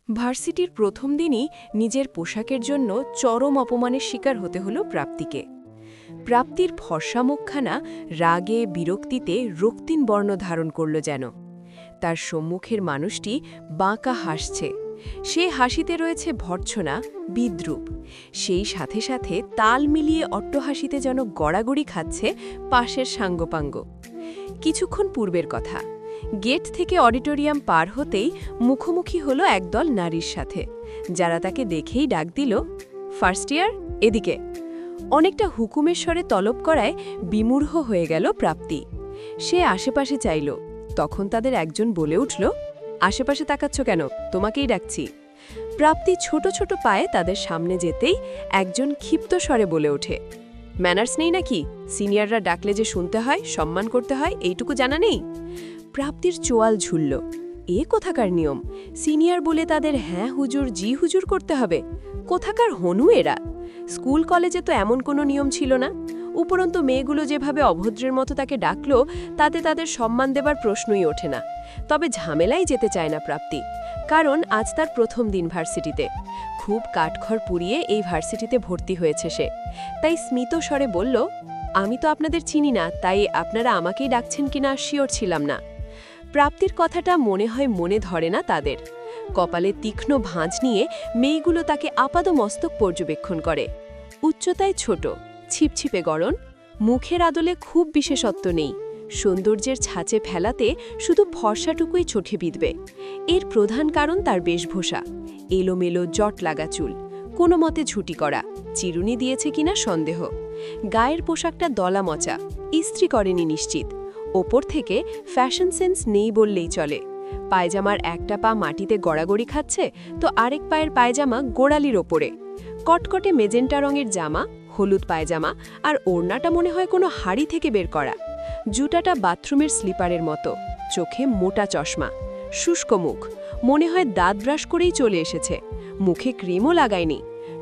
ভার্সিটির প্রথম দিনই নিজের পোশাকের জন্য চরম অপমানের শিকার হতে হলো প্রাপ্তিকে। প্রাপ্তির ফর্সা মুখখানা রাগে বিরক্তিতে রক্তিম বর্ণ ধারণ করল যেন। তার সম্মুখের মানুষটি বাঁকা হাসছে, সে হাসিতে রয়েছে ভর্ৎসনা, বিদ্রূপ। সেই সাথে সাথে তাল মিলিয়ে অট্টহাসিতে যেন গড়াগড়ি খাচ্ছে পাশের সাঙ্গপাঙ্গ। কিছুক্ষণ পূর্বের কথা, গেট থেকে অডিটোরিয়াম পার হতেই মুখোমুখি হলো একদল নারীর সাথে, যারা তাকে দেখেই ডাক দিল, ফার্স্ট ইয়ার, এদিকে। অনেকটা হুকুমের স্বরে তলব করায় বিমূঢ় হয়ে গেল প্রাপ্তি। সে আশেপাশে চাইল, তখন তাদের একজন বলে উঠল, আশেপাশে তাকাচ্ছ কেন, তোমাকেই ডাকছি। প্রাপ্তি ছোট ছোট পায়ে তাদের সামনে যেতেই একজন ক্ষিপ্ত স্বরে বলে ওঠে, ম্যানার্স নেই নাকি? সিনিয়ররা ডাকলে যে শুনতে হয়, সম্মান করতে হয়, এইটুকু জানা নেই? প্রাপ্তির চোয়াল ঝুলল। এ কোথাকার নিয়ম? সিনিয়র বলে তাদের হ্যাঁ হুজুর জি হুজুর করতে হবে? কোথাকার হনু এরা? স্কুল কলেজে তো এমন কোনো নিয়ম ছিল না। উপরন্তু মেয়েগুলো যেভাবে অভদ্রের মতো তাকে ডাকল, তাতে তাদের সম্মান দেবার প্রশ্নই ওঠে না। তবে ঝামেলাই যেতে চায় না প্রাপ্তি, কারণ আজ তার প্রথম দিন ভার্সিটিতে। খুব কাঠখড় পুড়িয়ে এই ভার্সিটিতে ভর্তি হয়েছে সে। তাই স্মিত স্বরে বলল, আমি তো আপনাদের চিনি না, তাই আপনারা আমাকেই ডাকছেন কিনা শিওর ছিলাম না। প্রাপ্তির কথাটা মনে হয় মনে ধরে না তাদের। কপালে তীক্ষ্ণ ভাঁজ নিয়ে মেয়েগুলো তাকে আপাদমস্তক পর্যবেক্ষণ করে। উচ্চতায় ছোট, ছিপছিপে গড়ন, মুখের আদলে খুব বিশেষত্ব নেই। সৌন্দর্যের ছাঁচে ফেলাতে শুধু ফর্সাটুকুই চোখে বিঁধবে। এর প্রধান কারণ তার বেশভূষা। এলোমেলো জট লাগা চুল, কোনো মতে ঝুটি করা, চিরুনি দিয়েছে কিনা সন্দেহ। গায়ের পোশাকটা দলামচা, ইস্ত্রি করেনি নিশ্চিত। ওপর থেকে ফ্যাশন সেন্স নেই বললেই চলে। পায়জামার একটা পা মাটিতে গড়াগড়ি খাচ্ছে, তো আরেক পায়ের পায়জামা গোড়ালির ওপরে। কটকটে মেজেন্টা রঙের জামা, হলুদ পায়জামা, আর ওড়নাটা মনে হয় কোনো হাড়ি থেকে বের করা। জুতাটা বাথরুমের স্লিপারের মতো, চোখে মোটা চশমা, শুষ্ক মুখ, মনে হয় দাঁত ব্রাশ করেই চলে এসেছে। মুখে ক্রিমও লাগায়নি।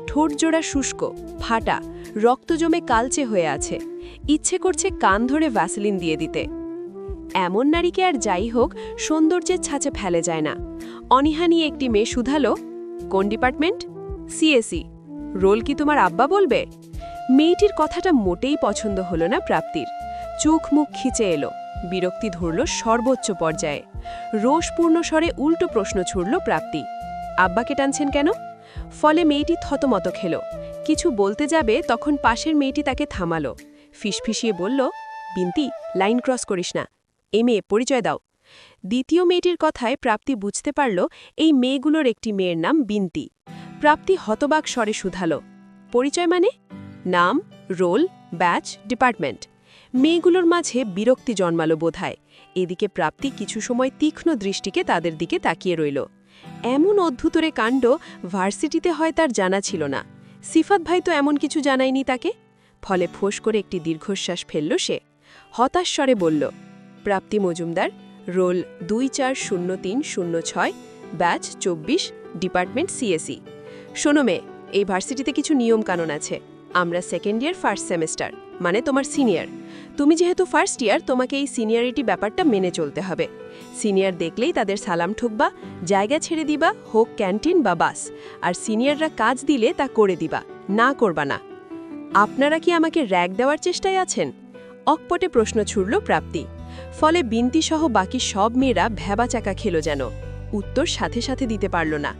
ঠোঁট জোড়া শুষ্ক, ফাটা, রক্ত জমে কালচে হয়ে আছে। ইচ্ছে করছে কান ধরে ভ্যাসলিন দিয়ে দিতে। এমন নারীকে আর যাই হোক সৌন্দর্যের ছাঁচে ফেলে যায় না। অনীহা নিয়ে একটি মেয়ে শুধালো, কোন ডিপার্টমেন্ট? সিএসি। রোল কি তোমার আব্বা বলবে? মেয়েটির কথাটা মোটেই পছন্দ হলো না প্রাপ্তির। চোখ মুখ খিচে এলো, বিরক্তি ধরল সর্বোচ্চ পর্যায়ে। রোষপূর্ণ স্বরে উল্টো প্রশ্ন ছুড়ল প্রাপ্তি, আব্বাকে টানছেন কেন? ফলে মেয়েটি থতমত খেল। কিছু বলতে যাবে তখন পাশের মেয়েটি তাকে থামালো। ফিসফিসিয়ে বলল, বিন্তি, লাইন ক্রস করিস না। এ মেয়ে, পরিচয় দাও। দ্বিতীয় মেয়েটির কথায় প্রাপ্তি বুঝতে পারল এই মেয়েগুলোর একটি মেয়ের নাম বিন্তি। প্রাপ্তি হতবাক স্বরে শুধালো, পরিচয় মানে? নাম, রোল, ব্যাচ, ডিপার্টমেন্ট। মেয়েগুলোর মাঝে বিরক্তি জন্মালো বোধহয়। এদিকে প্রাপ্তি কিছু সময় তীক্ষ্ণ দৃষ্টিকে তাদের দিকে তাকিয়ে রইল। এমন অদ্ভুতরে কাণ্ড ভার্সিটিতে হয় তার জানা ছিল না। সিফাত ভাই তো এমন কিছু জানায়নি তাকে। ফলে ফোঁস করে একটি দীর্ঘশ্বাস ফেলল সে। হতাশ স্বরে বলল, Prapti Majumdar, roll 240306, batch 24, department সিএসি। শোনো মেয়ে, এই ভার্সিটিতে কিছু নিয়ম কানুন আছে। আমরা সেকেন্ড ইয়ার ফার্স্ট সেমেস্টার, মানে তোমার সিনিয়র। তুমি যেহেতু ফার্স্ট ইয়ার, তোমাকে এই সিনিয়রিটি ব্যাপারটা মেনে চলতে হবে। সিনিয়র দেখলেই তাদের সালাম ঠুকবা, জায়গা ছেড়ে দিবা, হোক ক্যান্টিন বা বাস। আর সিনিয়ররা কাজ দিলে তা করে দিবা, না করবা না। আপনারা কি আমাকে র‍্যাগ দেওয়ার চেষ্টায় আছেন? অকপটে প্রশ্ন ছুড়ল প্রাপ্তি। ফলে বিন্তিসহ বাকি সব মেয়েরা ভ্যাবাচাকা খেল যেন। উত্তর সাথে সাথে দিতে পারল না।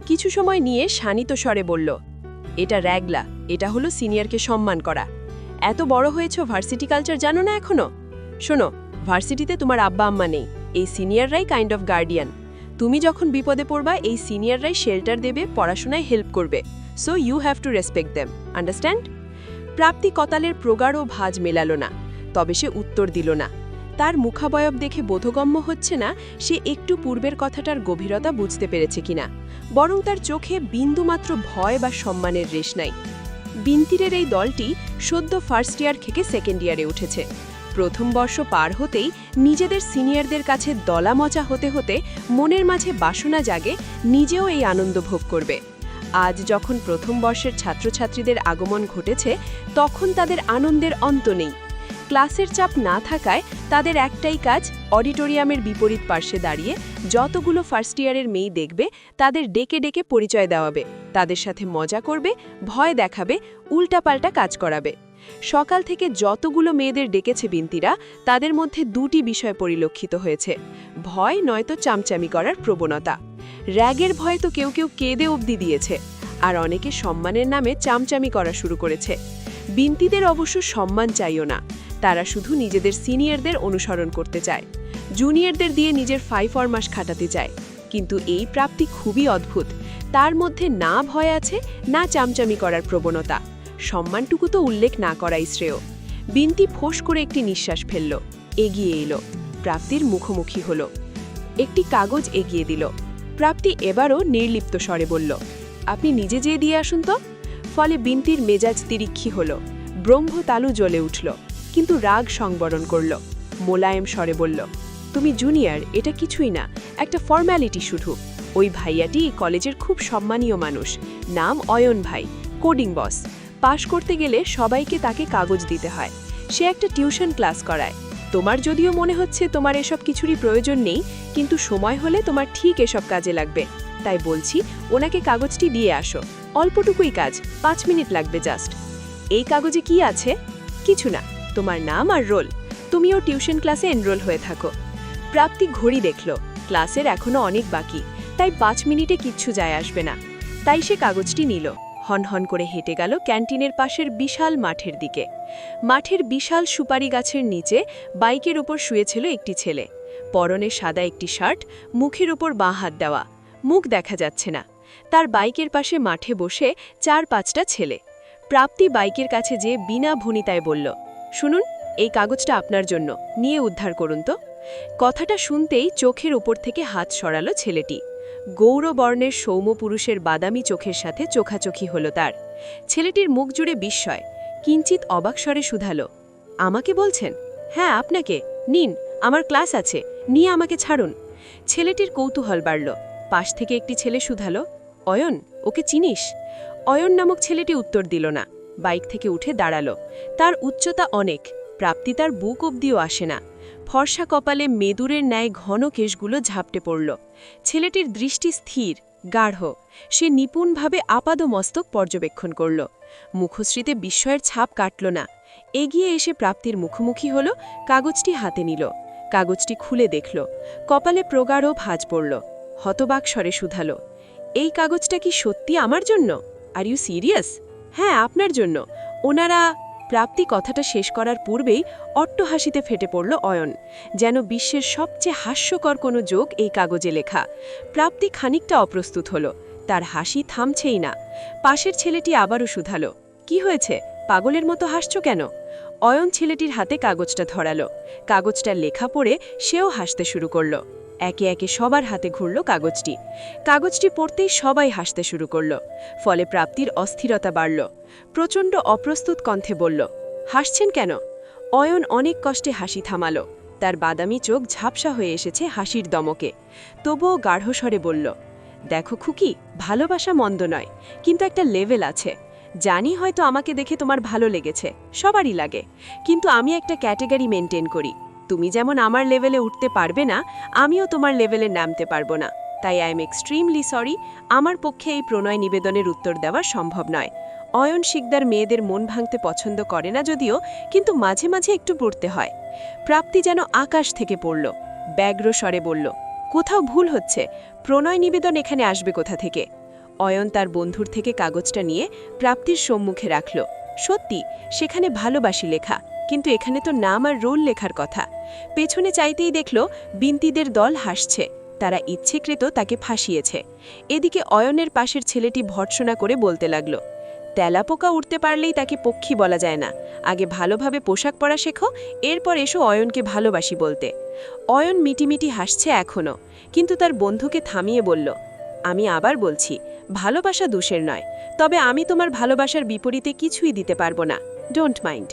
কিছু সময় নিয়ে শানিত স্বরে বলল, এটা র‍্যাগলা, এটা হলো সিনিয়রকে সম্মান করা। এত বড় হয়েছ, ভার্সিটি কালচার জানো না এখনো? শোনো, ভার্সিটিতে তোমার আব্বা আম্মা নেই, এই সিনিয়ররাই কাইন্ড অফ গার্ডিয়ান। তুমি যখন বিপদে পড়বা, এই সিনিয়ররাই শেল্টার দেবে, পড়াশোনায় হেল্প করবে। So you have to respect them, understand? Prapti কতালের প্রগাঢ় ভাঁজ মেলালো না, তবে সে উত্তর দিল না। তার মুখাবয়ব দেখে বোধগম্য হচ্ছে না সে একটু পূর্বের কথাটার গভীরতা বুঝতে পেরেছে কিনা, বরং তার চোখে বিন্দুমাত্র ভয় বা সম্মানের রেশ নাই। বিন্তিরের এই দলটি সদ্য ফার্স্ট ইয়ার থেকে সেকেন্ড ইয়ারে উঠেছে। প্রথম বর্ষ পার হতেই নিজেদের সিনিয়রদের কাছে দলামচা হতে হতে মনের মাঝে বাসনা জাগে নিজেও এই আনন্দ ভোগ করবে। আজ যখন প্রথম বর্ষের ছাত্রছাত্রীদের আগমন ঘটেছে, তখন তাদের আনন্দের অন্ত নেই। ক্লাসের চাপ না থাকায় তাদের একটাই কাজ, অডিটোরিয়ামের বিপরীত পার্শ্বে দাঁড়িয়ে যতগুলো ফার্স্ট ইয়ারের মেয়ে দেখবে তাদের ডেকে ডেকে পরিচয় দেওয়াবে, তাদের সাথে মজা করবে, ভয় দেখাবে, উল্টাপাল্টা কাজ করাবে। সকাল থেকে যতগুলো মেয়েদের ডেকেছে বিন্তিরা, তাদের মধ্যে দুটি বিষয় পরিলক্ষিত হয়েছে, ভয় নয়তো চামচামি করার প্রবণতা। র্যাগের ভয়ে তো কেউ কেউ কেঁদে অবধি দিয়েছে, আর অনেকে সম্মানের নামে চামচামি করা শুরু করেছে। বিন্তিদের অবশ্য সম্মান চাইও না, তারা শুধু নিজেদের সিনিয়রদের অনুসরণ করতে চায়, জুনিয়রদের দিয়ে নিজের ফাইফরমাস খাটাতে চায়। কিন্তু এই প্রাপ্তি খুবই অদ্ভুত, তার মধ্যে না ভয় আছে না চামচামি করার প্রবণতা। সম্মানটুকু তো উল্লেখ না করাই শ্রেয়। বিন্তি ফোঁস করে একটি নিঃশ্বাস ফেলল, এগিয়ে এলো, প্রাপ্তির মুখোমুখি হলো, একটি কাগজ এগিয়ে দিল। প্রাপ্তি এবারও নির্লিপ্ত স্বরে বলল, আপনি নিজে যেয়ে দিয়ে আসুন তো। ফলে বিন্তির মেজাজ তিরিক্ষি হল, ব্রহ্মতালু জ্বলে উঠল, কিন্তু রাগ সংবরণ করল। মোলায়েম স্বরে বলল, তুমি জুনিয়র, এটা কিছুই না, একটা ফর্ম্যালিটি শুধু। ওই ভাইয়াটি কলেজের খুব সম্মানীয় মানুষ, নাম অয়ন ভাই, কোডিং বস। পাশ করতে গেলে সবাইকে তাকে কাগজ দিতে হয়। সে একটা টিউশন ক্লাস করায়। তোমার যদিও মনে হচ্ছে তোমার এসব কিছুরই প্রয়োজন নেই, কিন্তু সময় হলে তোমার ঠিক এসব কাজে লাগবে। তাই বলছি, ওনাকে কাগজটি দিয়ে আসো। অল্পটুকুই কাজ, 5 মিনিট লাগবে জাস্ট। এই কাগজে কি আছে? কিছু না, তোমার নাম আর রোল। তুমিও টিউশন ক্লাসে এনরোল হয়ে থাকো। প্রাপ্তি ঘড়ি দেখল, ক্লাসের এখনো অনেক বাকি, তাই 5 মিনিটে কিচ্ছু যায় আসবে না। তাই সে কাগজটি নিল, হনহন করে হেঁটে গেল ক্যান্টিনের পাশের বিশাল মাঠের দিকে। মাঠের বিশাল সুপারি গাছের নিচে বাইকের উপর শুয়েছিল একটি ছেলে, পরনে সাদা একটি শার্ট, মুখের উপর বাঁ হাত দেওয়া, মুখ দেখা যাচ্ছে না। তার বাইকের পাশে মাঠে বসে 4-5টা ছেলে। প্রাপ্তি বাইকের কাছে যেয়ে বিনা ভনিতায় বলল, শুনুন, এই কাগজটা আপনার জন্য, নিয়ে উদ্ধার করুন তো। কথাটা শুনতেই চোখের উপর থেকে হাত সরালো ছেলেটি। গৌরবর্ণের সৌম্য পুরুষের বাদামি চোখের সাথে চোখাচোখি হলো তার। ছেলেটির মুখ জুড়ে বিস্ময়, কিঞ্চিত অবাক স্বরে শুধালো, আমাকে বলছেন? হ্যাঁ, আপনাকে। নিন, আমার ক্লাস আছে, নিয়ে আমাকে ছাড়ুন। ছেলেটির কৌতূহল বাড়ল। পাশ থেকে একটি ছেলে শুধালো, অয়ন, ওকে চিনিস? অয়ন নামক ছেলেটি উত্তর দিল না, বাইক থেকে উঠে দাঁড়ালো। তার উচ্চতা অনেক, প্রাপ্তি তার বুক অবধিও আসে না। ফর্সা কপালে মেদুরের ন্যায় ঘন কেশগুলো ঝাপটে পড়ল। ছেলেটির দৃষ্টি স্থির, গাঢ়। সে নিপুণভাবে আপাদমস্তক পর্যবেক্ষণ করল। মুখশ্রীতে বিস্ময়ের ছাপ কাটল না। এগিয়ে এসে প্রাপ্তির মুখোমুখি হল, কাগজটি হাতে নিল। কাগজটি খুলে দেখল, কপালে প্রগাঢ় ভাঁজ পড়ল। হতবাক স্বরে শুধালো, এই কাগজটা কি সত্যি আমার জন্য? Are you serious? হ্যাঁ, আপনার জন্য। ওনারা... প্রাপ্তি কথাটা শেষ করার পূর্বেই অট্টহাসিতে ফেটে পড়ল অয়ন, যেন বিশ্বের সবচেয়ে হাস্যকর কোনো জোক এই কাগজে লেখা। প্রাপ্তি খানিকটা অপ্রস্তুত হল, তার হাসি থামছেই না। পাশের ছেলেটি আবারও শুধালো, কি হয়েছে, পাগলের মতো হাসছ কেন? অয়ন ছেলেটির হাতে কাগজটা ধরালো। কাগজটা লেখা পড়ে সেও হাসতে শুরু করল। একে একে সবার হাতে ঘুরল কাগজটি। কাগজটি পড়তেই সবাই হাসতে শুরু করল। ফলে প্রাপ্তির অস্থিরতা বাড়ল। প্রচণ্ড অপ্রস্তুত কণ্ঠে বলল, হাসছেন কেন? অয়ন অনেক কষ্টে হাসি থামালো। তার বাদামি চোখ ঝাপসা হয়ে এসেছে হাসির দমকে। তবুও গাঢ়স্বরে বলল, দেখো খুকি, ভালোবাসা মন্দ নয়, কিন্তু একটা লেভেল আছে। জানি হয়তো আমাকে দেখে তোমার ভালো লেগেছে, সবারই লাগে, কিন্তু আমি একটা ক্যাটেগরি মেনটেন করি। তুমি যেমন আমার লেভেলে উঠতে পারবে না, আমিও তোমার লেভেলে নামতে পারবো না। তাই আই এম এক্সট্রিমলি সরি, আমার পক্ষে এই প্রণয় নিবেদনের উত্তর দেওয়া সম্ভব নয়। অয়ন শিকদার মেয়েদের মন ভাঙতে পছন্দ করে না যদিও, কিন্তু মাঝে মাঝে একটু পড়তে হয়। প্রাপ্তি যেন আকাশ থেকে পড়ল, ব্যগ্র স্বরে বলল, কোথাও ভুল হচ্ছে, প্রণয় নিবেদন এখানে আসবে কোথা থেকে? অয়ন তার বন্ধুর থেকে কাগজটা নিয়ে প্রাপ্তির সম্মুখে রাখল। সত্যি, সেখানে ভালোবাসি লেখা, কিন্তু এখানে তো নাম আর রোল লেখার কথা। পেছনে চাইতেই দেখল বিন্তিদের দল হাসছে, তারা ইচ্ছেকৃত তাকে ফাঁসিয়েছে। এদিকে অয়নের পাশের ছেলেটি ভর্ৎসনা করে বলতে লাগল, তেলাপোকা উঠতে পারলেই তাকে পক্ষী বলা যায় না, আগে ভালোভাবে পোশাক পরা শেখো, এরপর এসো অয়নকে ভালোবাসি বলতে। অয়ন মিটিমিটি হাসছে এখনও, কিন্তু তার বন্ধুকে থামিয়ে বলল, আমি আবার বলছি, ভালোবাসা দোষের নয়, তবে আমি তোমার ভালোবাসার বিপরীতে কিছুই দিতে পারবো না, ডোন্ট মাইন্ড।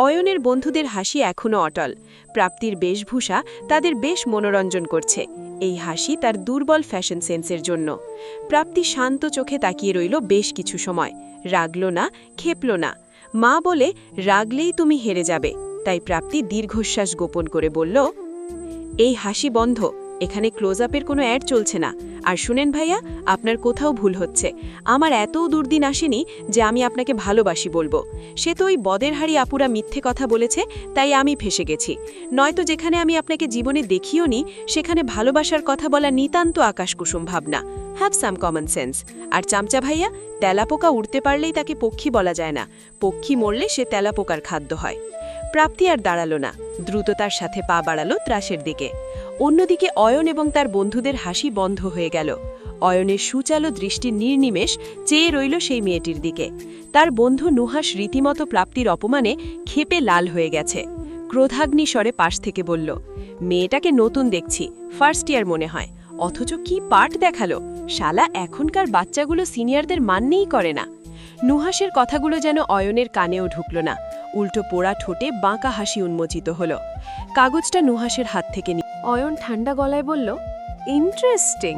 অয়নের বন্ধুদের হাসি এখনও অটল। প্রাপ্তির বেশভূষা তাদের বেশ মনোরঞ্জন করছে। এই হাসি তার দুর্বল ফ্যাশন সেন্সের জন্য। প্রাপ্তি শান্ত চোখে তাকিয়ে রইল বেশ কিছু সময়, রাগল না, খেপল না। মা বলে, রাগলেই তুমি হেরে যাবে, তাই প্রাপ্তি দীর্ঘশ্বাস গোপন করে বলল, এই হাসি বন্ধ, এখানে ক্লোজ আপের কোনো অ্যাড চলছে না। আর শুনেন ভাইয়া, আপনার কোথাও ভুল হচ্ছে। আমার এতও দুর্দিন আসেনি যে আমি আপনাকে ভালোবাসি বলবো। সে তো ওই বদের হাড়ি আপুরা মিথ্যে কথা বলেছে, তাই আমি ফেসে গেছি। নয়তো যেখানে আমি আপনাকে জীবনে দেখিও নি, সেখানে ভালোবাসার কথা বলা নিতান্ত আকাশকুসুম ভাবনা। Have some common sense. আর চামচা ভাইয়া, তেলাপোকা উড়তে পারলেই তাকে পক্ষী বলা যায় না, পক্ষী মরলে সে তেলাপোকার খাদ্য হয়। প্রাপ্তি আর দাঁড়ালো না, দ্রুততার সাথে পা বাড়ালো ত্রাসের দিকে। অন্যদিকে অয়ন এবং তার বন্ধুদের হাসি বন্ধ হয়ে গেল। অয়নের সুচালো দৃষ্টি নির্নিমেষ চেয়ে রইল সেই মেয়েটির দিকে। তার বন্ধু নুহাস রীতিমতো প্রাপ্তির অপমানে ক্ষেপে লাল হয়ে গেছে। ক্রোধাগ্নি স্বরে পাশ থেকে বলল, মেয়েটাকে নতুন দেখছি, ফার্স্ট ইয়ার মনে হয়, অথচ কি পার্ট দেখালো। শালা এখনকার বাচ্চাগুলো সিনিয়রদের মাননেই করে না। নুহাসের কথাগুলো যেন অয়নের কানেও ঢুকল না, উল্টো পোড়া ঠোঁটে বাঁকা হাসি উন্মোচিত হল। কাগজটা নুহাসের হাত থেকে অয়ন ঠান্ডা গলায় বলল, ইন্টারেস্টিং,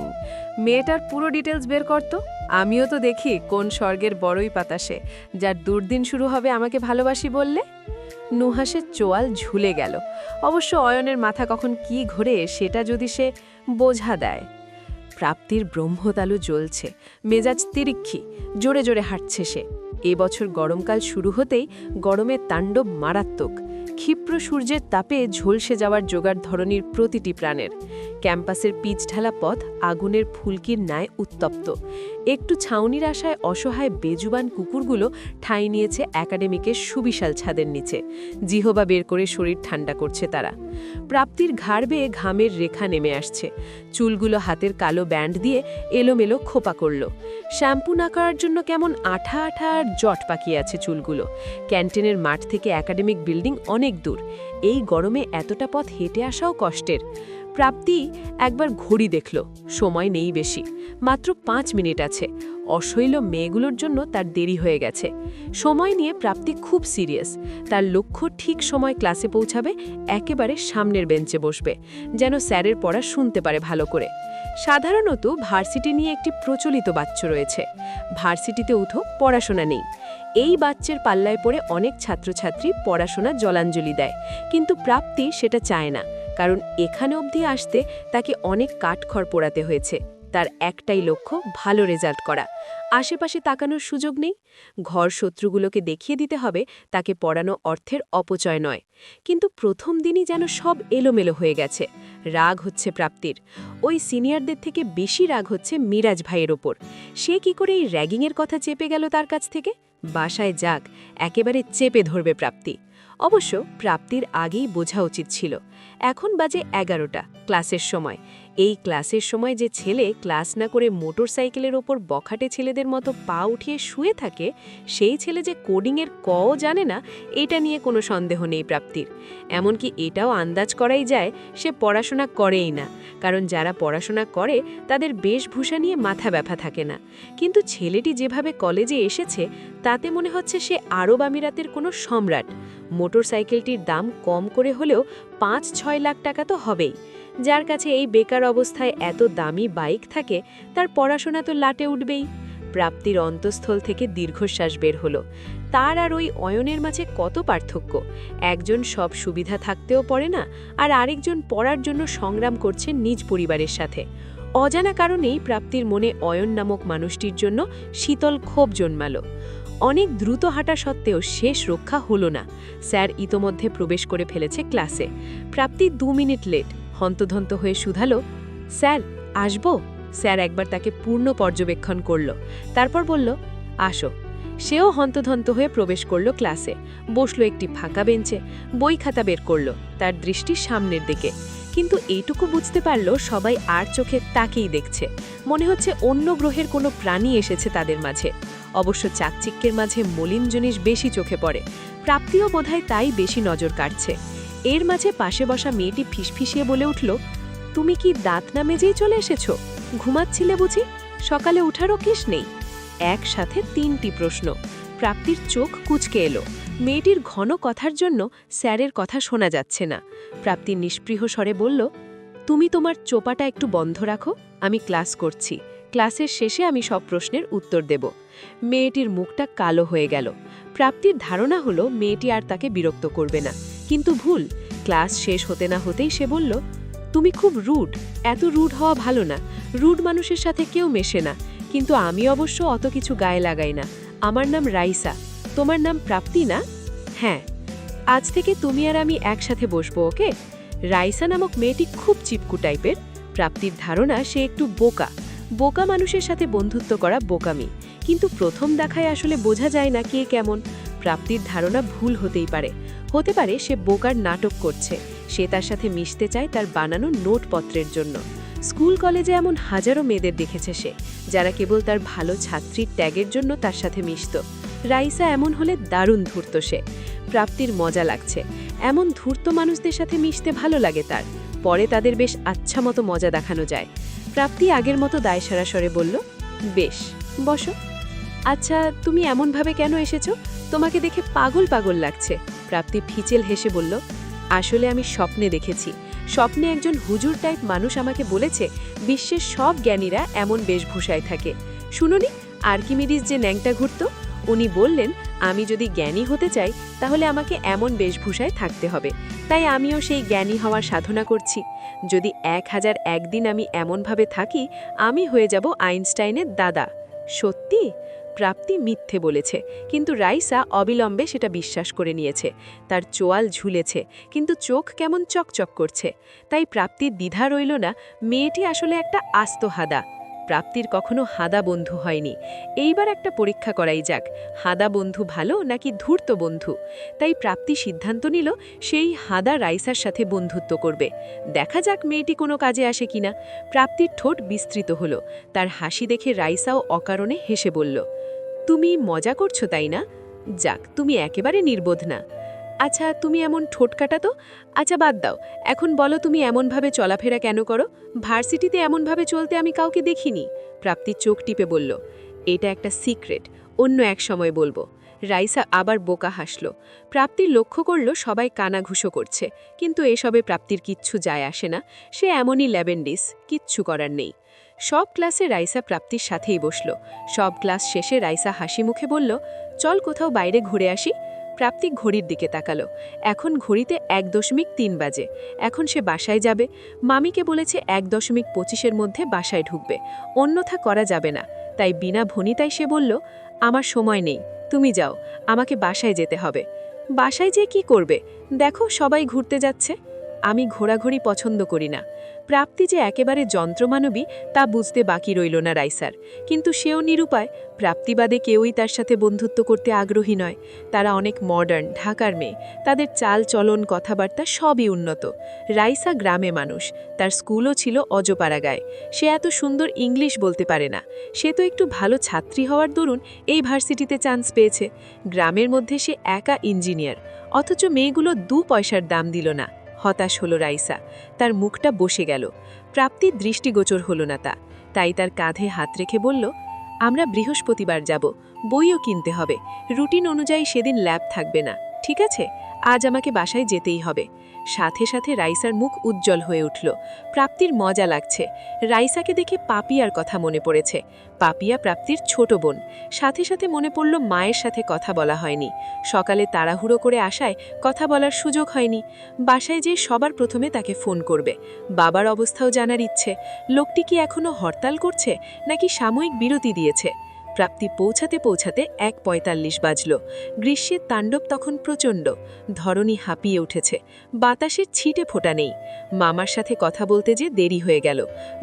মেয়েটার পুরো ডিটেলস বের করতো। আমিও তো দেখি কোন স্বর্গের বড়ই পাতা সে, যার দুর্দিন শুরু হবে আমাকে ভালোবাসি বললে। নুহাসের চোয়াল ঝুলে গেল। অবশ্য অয়নের মাথা কখন কি ঘোরে সেটা যদি সে বোঝা দেয়। প্রাপ্তির ব্রহ্মতালু জ্বলছে, মেজাজ তিরিক্ষি, জোরে জোরে হাঁটছে সে। এবছর গরমকাল শুরু হতেই গরমের তাণ্ডব মারাত্মক। ক্ষিপ্র সূর্যের তাপে ঝলসে যাওয়ার জোগাড় ধরনীর প্রতিটি প্রাণের। ক্যাম্পাসের পিচ ঢালা পথ আগুনের ফুলকির ন্যায় উত্তপ্ত। একটু ছাউনির আশায় অসহায় বেজুবান কুকুরগুলো ঠাঁই নিয়েছে একাডেমিকের সুবিশাল ছাদের নিচে। জিহবা বের করে শরীর ঠান্ডা করছে তারা। প্রাপ্তির ঘাড় বেয়ে ঘামের রেখা নেমে আসছে। চুলগুলো হাতের কালো ব্যান্ড দিয়ে এলোমেলো খোপা করল। শ্যাম্পু না করার জন্য কেমন আঠা আঠা আর জট পাকিয়ে আছে চুলগুলো। ক্যান্টিনের মাঠ থেকে একাডেমিক বিল্ডিং অনেক দূর। এই গরমে এতটা পথ হেঁটে আসাও কষ্টের। প্রাপ্তি একবার ঘড়ি দেখল, সময় নেই বেশি, মাত্র 5 মিনিট আছে। অশৈল মেয়েগুলোর জন্য তার দেরি হয়ে গেছে। সময় নিয়ে প্রাপ্তি খুব সিরিয়াস। তার লক্ষ্য ঠিক সময় ক্লাসে পৌঁছাবে, একেবারে সামনের বেঞ্চে বসবে, যেন স্যারের পড়া শুনতে পারে ভালো করে। সাধারণত ভার্সিটি নিয়ে একটি প্রচলিত বাচ্চ রয়েছে, ভার্সিটিতে উঠো, পড়াশোনা নেই। এই বাচ্চের পাল্লায় পড়ে অনেক ছাত্রছাত্রী পড়াশোনা জলাঞ্জলি দেয়, কিন্তু প্রাপ্তি সেটা চায় না। কারণ এখানে অবধি আসতে তাকে অনেক কাঠখড় পোড়াতে হয়েছে। তার একটাই লক্ষ্য, ভালো রেজাল্ট করা। আশেপাশে তাকানোর সুযোগ নেই। ঘর শত্রুগুলোকে দেখিয়ে দিতে হবে তাকে পড়ানো অর্থের অপচয় নয়। কিন্তু প্রথম দিনই যেন সব এলোমেলো হয়ে গেছে। রাগ হচ্ছে প্রাপ্তির। ওই সিনিয়রদের থেকে বেশি রাগ হচ্ছে মিরাজ ভাইয়ের ওপর। সে কি করে এই র্যাগিংয়ের কথা চেপে গেল তার কাছ থেকে? বাসায় যাক, একেবারে চেপে ধরবে প্রাপ্তি। অবশ্য প্রাপ্তির আগেই বোঝা উচিত ছিল। এখন বাজে 11টা, ক্লাসের সময়। এই ক্লাসের সময় যে ছেলে ক্লাস না করে মোটরসাইকেলের ওপর বখাটে ছেলেদের মতো পা উঠিয়ে শুয়ে থাকে, সেই ছেলে যে কোডিংয়ের কও জানে না, এটা নিয়ে কোনো সন্দেহ নেই প্রাপ্তির। এমনকি এটাও আন্দাজ করাই যায় সে পড়াশোনা করেই না, কারণ যারা পড়াশোনা করে তাদের বেশভূষা নিয়ে মাথা ব্যথা থাকে না। কিন্তু ছেলেটি যেভাবে কলেজে এসেছে তাতে মনে হচ্ছে সে আরব আমিরাতের কোনো সম্রাট। মোটরসাইকেলটির দাম কম করে হলেও 5-6 লাখ টাকা তো হবেই। যার কাছে এই বেকার অবস্থায় এত দামি বাইক থাকে, তার পড়াশোনা তো লাটে উঠবেই। প্রাপ্তির অন্তঃস্থল থেকে দীর্ঘশ্বাস বের হলো। তার আর ওই অয়নের মাঝে কত পার্থক্য! একজন সব সুবিধা থাকতেও পড়ে না, আর আরেকজন পড়ার জন্য সংগ্রাম করছে নিজ পরিবারের সাথে। অজানা কারণেই প্রাপ্তির মনে অয়ন নামক মানুষটির জন্য শীতল ক্ষোভ জন্মালো। অনেক দ্রুত হাঁটা সত্ত্বেও শেষ রক্ষা হলো না। স্যার ইতোমধ্যে প্রবেশ করে ফেলেছে ক্লাসে। প্রাপ্তি 2 মিনিট লেট। হন্তধন্ত হয়ে শুধালো, স্যার আসবো? স্যার একবার তাকে পূর্ণ পর্যবেক্ষণ করল, তারপর বলল, আসো। সেও হন্তধন্ত হয়ে প্রবেশ করল ক্লাসে, বসল একটি ফাঁকা বেঞ্চে, বই খাতা বের করল, তার দৃষ্টি সামনের দিকে। কিন্তু এইটুকু বুঝতে পারল সবাই আর চোখে তাকেই দেখছে। মনে হচ্ছে অন্য গ্রহের কোনো প্রাণী এসেছে তাদের মাঝে। অবশ্য চাকচিক্যের মাঝে মলিন জিনিস বেশি চোখে পড়ে। প্রাপ্তিও বোধহয় তাই বেশি নজর কাটছে। এর মাঝে পাশে বসা মেয়েটি ফিসফিসিয়ে বলে উঠল, তুমি কি দাঁত না মেজেই চলে এসেছ? ঘুমাচ্ছিলে বুঝি? সকালে উঠারও কেস নেই? একসাথে 3টি প্রশ্ন। প্রাপ্তির চোখ কুঁচকে এলো। মেয়েটির ঘন কথার জন্য স্যারের কথা শোনা যাচ্ছে না। প্রাপ্তি নিষ্পৃহ স্বরে বলল, তুমি তোমার চোপাটা একটু বন্ধ রাখো, আমি ক্লাস করছি। ক্লাসের শেষে আমি সব প্রশ্নের উত্তর দেব। মেয়েটির মুখটা কালো হয়ে গেল। প্রাপ্তির ধারণা হলো মেয়েটি আর তাকে বিরক্ত করবে না। কিন্তু ভুল। ক্লাস শেষ হতে না হতেই সে বলল, তুমি খুব রুড। এত রুড হওয়া ভালো না। রুড মানুষের সাথে কেউ মেশে না। কিন্তু আমি অবশ্য অত কিছু গায়ে লাগাই না। আমার নাম রাইসা। তোমার নাম প্রাপ্তি না? হ্যাঁ। আজ থেকে তুমি আর আমি একসাথে বসবো, ওকে? রাইসা নামক মেয়েটি খুব চিপকু টাইপের। প্রাপ্তির ধারণা সে একটু বোকা। বোকা মানুষের সাথে বন্ধুত্ব করা বোকামি। কিন্তু প্রথম দেখায় আসলে বোঝা যায় না কে কেমন। প্রাপ্তির ধারণা ভুল হতেই পারে। হতে পারে সে বোকার নাটক করছে। সে তার সাথে মিশতে চায় তার বানানো নোটপত্রের জন্য। স্কুল কলেজে এমন হাজারো মেয়েদের দেখেছে সে, যারা কেবল তার ভালো ছাত্রীর ট্যাগের জন্য তার সাথে মিশত। রাইসা এমন হলে দারুণ ধূর্ত সে। প্রাপ্তির মজা লাগছে। এমন ধূর্ত মানুষদের সাথে মিশতে ভালো লাগে তার। পরে তাদের বেশ আচ্ছা মতো মজা দেখানো যায়। প্রাপ্তি আগের মতো দায়সারা স্বরে বলল, বেশ, বসো। আচ্ছা, তুমি এমনভাবে কেন এসেছো? তোমাকে দেখে পাগল পাগল লাগছে। প্রাপ্তি ফিচেল হেসে বলল, আসলে আমি স্বপ্নে দেখেছি। স্বপ্নে একজন হুজুর টাইপ মানুষ আমাকে বলেছে বিশ্বের সব জ্ঞানীরা এমন বেশভূষায় থাকে। শুনুনি, আর্কিমিডিস যে ন্যাংটা ঘুরত, উনি বললেন আমি যদি জ্ঞানী হতে চাই তাহলে আমাকে এমন বেশভূষায় থাকতে হবে। তাই আমিও সেই জ্ঞানী হওয়ার সাধনা করছি। যদি 1001 দিন আমি এমনভাবে থাকি, আমি হয়ে যাব আইনস্টাইনের দাদা। সত্যি? প্রাপ্তি মিথ্যে বলেছে, কিন্তু রাইসা অবিলম্বে সেটা বিশ্বাস করে নিয়েছে। তার চোয়াল ঝুলেছে, কিন্তু চোখ কেমন চকচক করছে। তাই প্রাপ্তির দ্বিধা রইল না, মেয়েটি আসলে একটা আস্ত হাদা। প্রাপ্তির কখনো হাদা বন্ধু হয়নি। এইবার একটা পরীক্ষা করাই যাক, হাদা বন্ধু ভালো নাকি ধূর্ত বন্ধু। তাই প্রাপ্তি সিদ্ধান্ত নিল সেই হাদা রাইসার সাথে বন্ধুত্ব করবে। দেখা যাক মেয়েটি কোনো কাজে আসে কিনা। প্রাপ্তির ঠোঁট বিস্তৃত হলো। তার হাসি দেখে রাইসাও অকারণে হেসে বলল, তুমি মজা করছো তাই না? যাক, তুমি একেবারে নির্বোধ না। আচ্ছা, তুমি এমন ঠোঁট কাটা তো। আচ্ছা, বাদ দাও। এখন বলো, তুমি এমনভাবে চলাফেরা কেন করো? ভার্সিটিতে এমনভাবে চলতে আমি কাউকে দেখিনি। প্রাপ্তি চোখ টিপে বলল, এটা একটা সিক্রেট, অন্য এক সময় বলবো। রাইসা আবার বোকা হাসল। প্রাপ্তির লক্ষ্য করল সবাই কানাঘুষো করছে, কিন্তু এসবে প্রাপ্তির কিচ্ছু যায় আসে না। সে এমনই ল্যাবেন্ডিস, কিচ্ছু করার নেই। সব ক্লাসে রাইসা প্রাপ্তির সাথেই বসল। সব ক্লাস শেষে রাইসা হাসি মুখে বলল, চল কোথাও বাইরে ঘুরে আসি। প্রাপ্তি ঘড়ির দিকে তাকালো। এখন ঘড়িতে 1.3 বাজে। এখন সে বাসায় যাবে। মামিকে বলেছে 1.25-এর মধ্যে বাসায় ঢুকবে, অন্যথা করা যাবে না। তাই বিনা ভনিতায় সে বলল, আমার সময় নেই, তুমি যাও, আমাকে বাসায় যেতে হবে। বাসায় যেয়ে কি করবে? দেখো সবাই ঘুরতে যাচ্ছে। আমি ঘোরাঘুরি পছন্দ করি না। প্রাপ্তি যে একেবারে যন্ত্রমানবী তা বুঝতে বাকি রইল না রাইসার। কিন্তু সেও নিরুপায়। প্রাপ্তিবাদে কেউই তার সাথে বন্ধুত্ব করতে আগ্রহী নয়। তারা অনেক মডার্ন, ঢাকার মেয়ে। তাদের চাল চলন, কথাবার্তা সবই উন্নত। রাইসা গ্রামে মানুষ। তার স্কুলও ছিল অজপাড়াগায়। সে এত সুন্দর ইংলিশ বলতে পারে না। সে তো একটু ভালো ছাত্রী হওয়ার দরুন এই ভার্সিটিতে চান্স পেয়েছে। গ্রামের মধ্যে সে একা ইঞ্জিনিয়ার, অথচ মেয়েগুলো 2 পয়সার দাম দিল না। হতাশ হলো রাইসা। তার মুখটা বসে গেল। প্রাপ্তির দৃষ্টিগোচর হলো না তা। তাই তার কাঁধে হাত রেখে বলল, আমরা বৃহস্পতিবার যাব, বইও কিনতে হবে। রুটিন অনুযায়ী সেদিন ল্যাব থাকবে না, ঠিক আছে? আজ আমাকে বাসায় যেতেই হবে। সাথে সাথে রাইসার মুখ উজ্জ্বল হয়ে উঠল। প্রাপ্তির মজা লাগছে। রাইসাকে দেখে পাপিয়ার কথা মনে পড়েছে। পাপিয়া প্রাপ্তির ছোট বোন। সাথে সাথে মনে পড়ল মায়ের সাথে কথা বলা হয়নি। সকালে তাড়াহুড়ো করে আসায় কথা বলার সুযোগ হয়নি। বাসায় যেয়ে সবার প্রথমে তাকে ফোন করবে। বাবার অবস্থাও জানার ইচ্ছে। লোকটি কি এখনো হরতাল করছে নাকি সাময়িক বিরতি দিয়েছে? প্রাপ্তি পৌঁছাতে পৌঁছাতে 1:45 বাজল। গ্রীষ্মের তাণ্ডব তখন প্রচণ্ড। ধরণী হাঁপিয়ে উঠেছে। বাতাসের ছিটে ফোঁটা নেই। মামার সাথে কথা বলতে যে দেরি হয়ে গেল।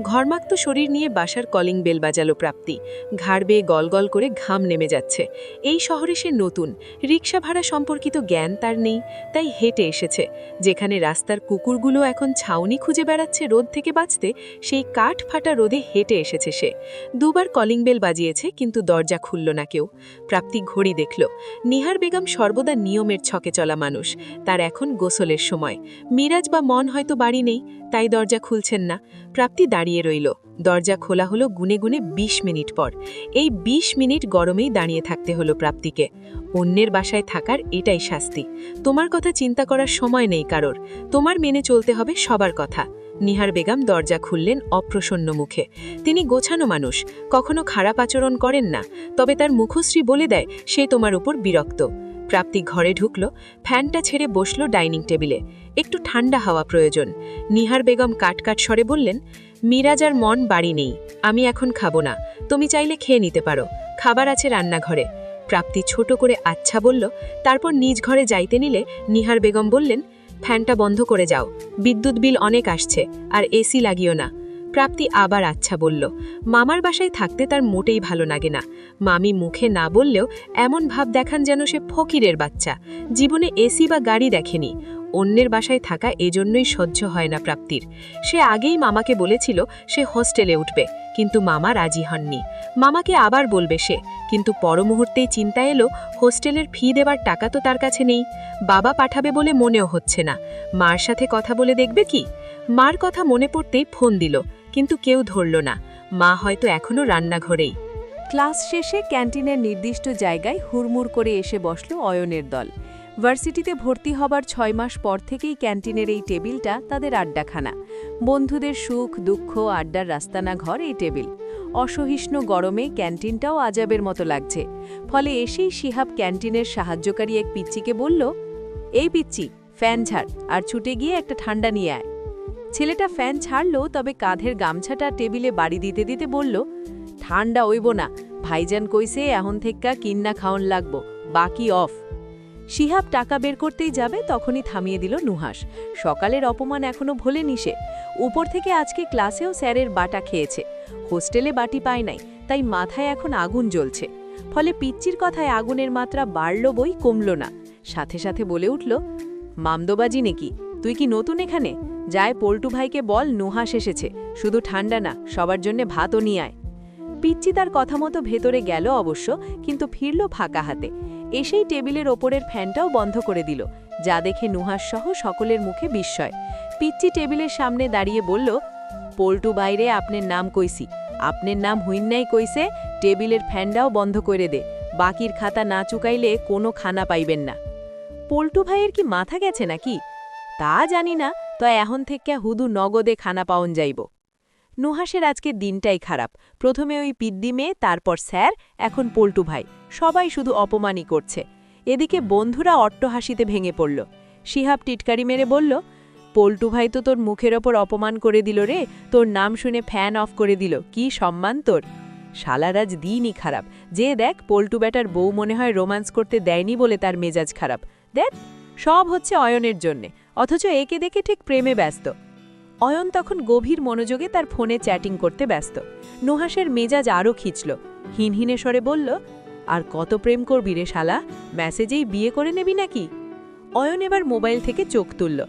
ঘর্মাক্ত শরীর নিয়ে বাসার কলিং বেল বাজালো প্রাপ্তি। ঘাড় বেয়ে গলগল করে ঘাম নেমে যাচ্ছে। এই শহরে সে নতুন। রিক্সা ভাড়া সম্পর্কিত জ্ঞান তার নেই। তাই হেঁটে এসেছে। যেখানে রাস্তার কুকুরগুলো এখন ছাউনি খুঁজে বেড়াচ্ছে রোদ থেকে বাঁচতে, সেই কাঠ ফাটা রোদে হেঁটে এসেছে সে। 2বার কলিং বেল বাজিয়েছে, কিন্তু দরজা খুলল না কেউ। প্রাপ্তি ঘড়ি দেখল। নিহার বেগম সর্বদা নিয়মের ছকে চলা মানুষ। তার এখন গোসলের সময়। মিরাজ বা মন হয়তো বাড়ি নেই, তাই দরজা খুলছেন না। প্রাপ্তি দাঁড়িয়ে রইল। দরজা খোলা হলো গুনে গুনে 20 মিনিট পর। এই 20 মিনিট গরমেই দাঁড়িয়ে থাকতে হলো প্রাপ্তিকে। অন্যের বাসায় থাকার এটাই শাস্তি। তোমার কথা চিন্তা করার সময় নেই কারোর। তোমার মেনে চলতে হবে সবার কথা। নিহার বেগম দরজা খুললেন অপ্রসন্ন মুখে। তিনি গোছানো মানুষ, কখনো খারাপ আচরণ করেন না, তবে তার মুখশ্রী বলে দেয় সে তোমার উপর বিরক্ত। প্রাপ্তি ঘরে ঢুকল, ফ্যানটা ছেড়ে বসল ডাইনিং টেবিলে। একটু ঠান্ডা হাওয়া প্রয়োজন। নিহার বেগম কাটকাট স্বরে বললেন, মিরাজার মন বাড়ি নেই, আমি এখন খাবো না, তুমি চাইলে খেয়ে নিতে পারো, খাবার আছে রান্নাঘরে। প্রাপ্তি ছোট করে আচ্ছা বলল, তারপর নিজ ঘরে যাইতে নিলে নিহার বেগম বললেন, ফ্যানটা বন্ধ করে যাও, বিদ্যুৎ বিল অনেক আসছে, আর এসি লাগিও না। প্রাপ্তি আবার আচ্ছা বলল। মামার বাসায় থাকতে তার মোটেই ভালো লাগে না। মামি মুখে না বললেও এমন ভাব দেখান যেন সে ফকিরের বাচ্চা, জীবনে এসি বা গাড়ি দেখেনি। অন্যের বাসায় থাকা এজন্যই সহ্য হয় না প্রাপ্তির। সে আগেই মামাকে বলেছিল সে হোস্টেলে উঠবে, কিন্তু মামা রাজি হননি। মামাকে আবার বলবে সে, কিন্তু পর মুহূর্তেই চিন্তা এলো হোস্টেলের ফি দেবার টাকা তো তার কাছে নেই। বাবা পাঠাবে বলে মনেও হচ্ছে না। মার সাথে কথা বলে দেখবে কি? মার কথা মনে পড়তেই ফোন দিল, কিন্তু কেউ ধরল না। মা হয়তো এখনো রান্নাঘরেই। ক্লাস শেষে ক্যান্টিনের নির্দিষ্ট জায়গায় হুড়মুড় করে এসে বসল অয়নের দল। ভার্সিটিতে ভর্তি হবার 6 মাস পর থেকেই ক্যান্টিনের এই টেবিলটা তাদের আড্ডাখানা। বন্ধুদের সুখ দুঃখ আড্ডার রাস্তানা ঘর এই টেবিল। অসহিষ্ণু গরমে ক্যান্টিনটাও আজাবের মতো লাগছে। ফলে এসেই শিহাব ক্যান্টিনের সাহায্যকারী এক পিচ্চিকে বলল, এই পিচ্চি, ফ্যান ছাড় আর ছুটে গিয়ে একটা ঠান্ডা নিয়ে আয়। ছেলেটা ফ্যান ছাড়ল, তবে কাঁধের গামছাটা টেবিলে বাড়ি দিতে দিতে বলল, ঠান্ডা হইব না, ভাইজান কইছে এখন থেক্কা কিন্না খাওন লাগবো, বাকি অফ। শিহাব টাকা বের করতেই যাবে, তখনই থামিয়ে দিল নুহাস। সকালের অপমান এখনো ভোলেনি সে। উপর থেকে আজকে ক্লাসেও স্যারের বাটা খেয়েছে। হোস্টেলে বাটি পায় নাই, তাই মাথায় এখন আগুন জ্বলছে। ফলে পিচ্চির কথায় আগুনের মাত্রা বাড়ল বই কমল না। সাথে সাথে বলে উঠল, মামদোবাজি নাকি? তুই কি নতুন এখানে? যায় পল্টু ভাইকে বল নুহাস এসেছে, শুধু ঠান্ডা না, সবার জন্যে ভাতও নিয়ে আয়। পিচ্চি তার কথা মতো ভেতরে গেল অবশ্য, কিন্তু ফিরল ফাঁকা হাতে। এসেই টেবিলের ওপরের ফ্যানটাও বন্ধ করে দিল, যা দেখে নুহাস সহ সকলের মুখে বিস্ময়। পিচ্চি টেবিলের সামনে দাঁড়িয়ে বলল, পল্টু বাইরে আপনার নাম কইছি, আপনার নাম হুইন্নাই কইছে টেবিলের ফ্যানটাও বন্ধ করে দে, বাকির খাতা না চুকাইলে কোনো খানা পাইবেন না। পল্টু ভাইয়ের কি মাথা গেছে নাকি? তা জানি না, তো এখন থেকে হুদু নগদে খানা পাওন যাইব। নুহাসের আজকে দিনটাই খারাপ। প্রথমে ওই পিদ্দি মেয়ে, তারপর স্যার, এখন পল্টু ভাই, সবাই শুধু অপমানই করছে। এদিকে বন্ধুরা অট্টহাসিতে ভেঙে পড়ল। শিহাব টিটকারি মেরে বলল, পল্টু ভাই তো তোর মুখের ওপর অপমান করে দিল রে, তোর নাম শুনে ফ্যান অফ করে দিল, কি সম্মান তোর! শালারাজ দিনই খারাপ। যে দেখ, পল্টু ব্যাটার বউ মনে হয় রোম্যান্স করতে দেয়নি বলে তার মেজাজ খারাপ। দেখ, সব হচ্ছে অয়নের জন্যে, অথচ একে দেখে ঠিক প্রেমে ব্যস্ত। অয়ন তখন গভীর মনোযোগে তার ফোনে চ্যাটিং করতে ব্যস্ত। নুহাসের মেজাজ আরও খিঁচল। হিনহিনে স্বরে বলল, আর কত প্রেম করবি রে শালা, মেসেজেই বিয়ে করে নেবি নাকি? অয়ন এবার মোবাইল থেকে চোখ তুলল।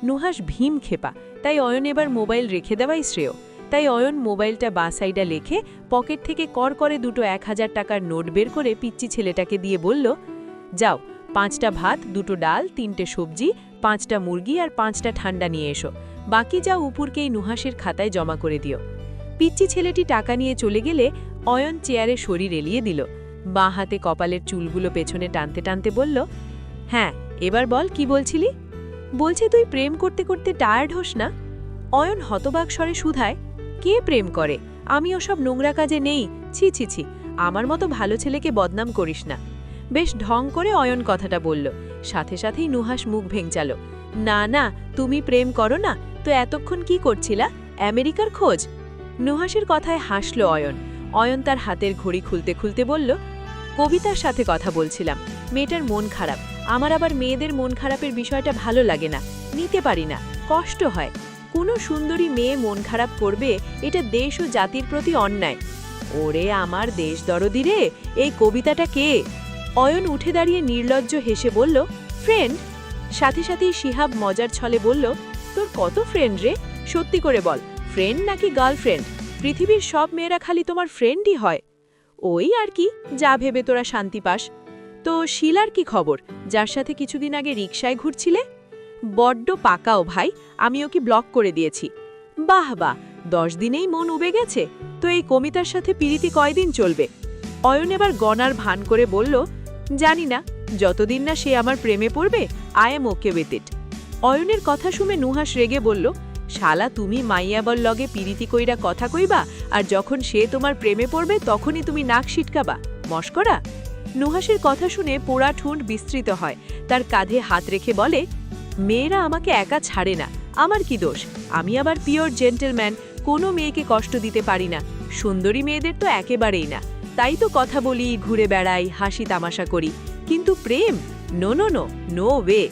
নুহাস ভীম খেপা, তাই অয়ন এবার মোবাইল রেখে দেওয়াই শ্রেয়। তাই অয়ন মোবাইলটা বাঁ সাইডে লেখে পকেট থেকে কর করে দুটো 1000 টাকার নোট বের করে পিচ্চি ছেলেটাকে দিয়ে বলল, যাও 5টা ভাত, 2টো ডাল, 3টে সবজি, 5টা মুরগি আর 5টা ঠান্ডা নিয়ে এসো, বাকি যা উপরকেই নুহাসের খাতায় জমা করে দিও। পিচ্চি ছেলেটি টাকা নিয়ে চলে গেলে অয়ন চেয়ারে শরীর এলিয়ে দিল। বাঁ হাতে কপালের চুলগুলো পেছনে টানতে টানতে বলল, হ্যাঁ এবার বল, কি বলছিলি? বলছে তুই প্রেম করতে করতে টায়ার্ড হোস না? অয়ন হতবাক স্বরে শুধায়, কে প্রেম করে? আমি ওসব নোংরা কাজে নেই, ছি ছি ছি, আমার মতো ভালো ছেলেকে বদনাম করিস না। বেশ ঢং করে অয়ন কথাটা বলল। সাথে সাথেই নুহাস মুখ ভেঙচালো, না না, তুমি প্রেম করো না তো এতক্ষণ কি করছিলা? আমেরিকার খোঁজ? নুহাসের কথায় হাসল অয়ন। অয়ন তার হাতের ঘড়ি খুলতে খুলতে বলল, কবিতার সাথে কথা বলছিলাম, মেয়েটার মন খারাপ। আমার আবার মেয়েদের মন খারাপের বিষয়টা ভালো লাগে না, নিতে পারি না, কষ্ট হয়। কোনো সুন্দরী মেয়ে মন খারাপ করবে, এটা দেশ ও জাতির প্রতি অন্যায়। ওরে আমার দেশ দরদি রে, এই কবিতাটা কে? অয়ন উঠে দাঁড়িয়ে নির্লজ্জ হেসে বলল, ফ্রেন্ড। সাথে সাথেই শিহাব মজার ছলে বলল, তোর কত ফ্রেন্ড রে? সত্যি করে বল, ফ্রেন্ড নাকি গার্লফ্রেন্ড? পৃথিবীর সব মেয়েরা খালি তোমার ফ্রেন্ডই হয়। ওই আর কি, যা ভেবে তোরা শান্তি পাস। তো শিলার কি খবর, যার সাথে কিছুদিন আগে রিকশায় ঘুরছিলে? বড্ড পাকাও ভাই, আমি ওকে ব্লক করে দিয়েছি। বাহ বাহ, 10 দিনেই মন উবে গেছে। তো এই কবিতার সাথে পিরিতি কয়দিন চলবে? অয়ন এবার গনার ভান করে বলল, জানি না, যতদিন না সে আমার প্রেমে পড়বে, I am okay with it. অয়নের কথা শুনে নুহাস রেগে বলল, শালা তুমি মাইয়াবল লগে পিরিতি কইরা কথা কইবা, আর যখন সে তোমার প্রেমে পড়বে তখনই তুমি নাক সিটকাবা? মস্করা! নুহাসের কথা শুনে পোড়া ঠোঁট বিস্তৃত হয়, তার কাঁধে হাত রেখে বলে, মেয়েরা আমাকে একা ছাড়ে না, আমার কি দোষ? আমি আবার পিওর জেন্টলম্যান, কোনো মেয়েকে কষ্ট দিতে পারি না। সুন্দরী মেয়েদের তো একেবারেই না, তাই তো কথা বলি, ঘুরে বেড়াই, হাসি তামাশা করি। কিন্তু প্রেম, no no no, no way.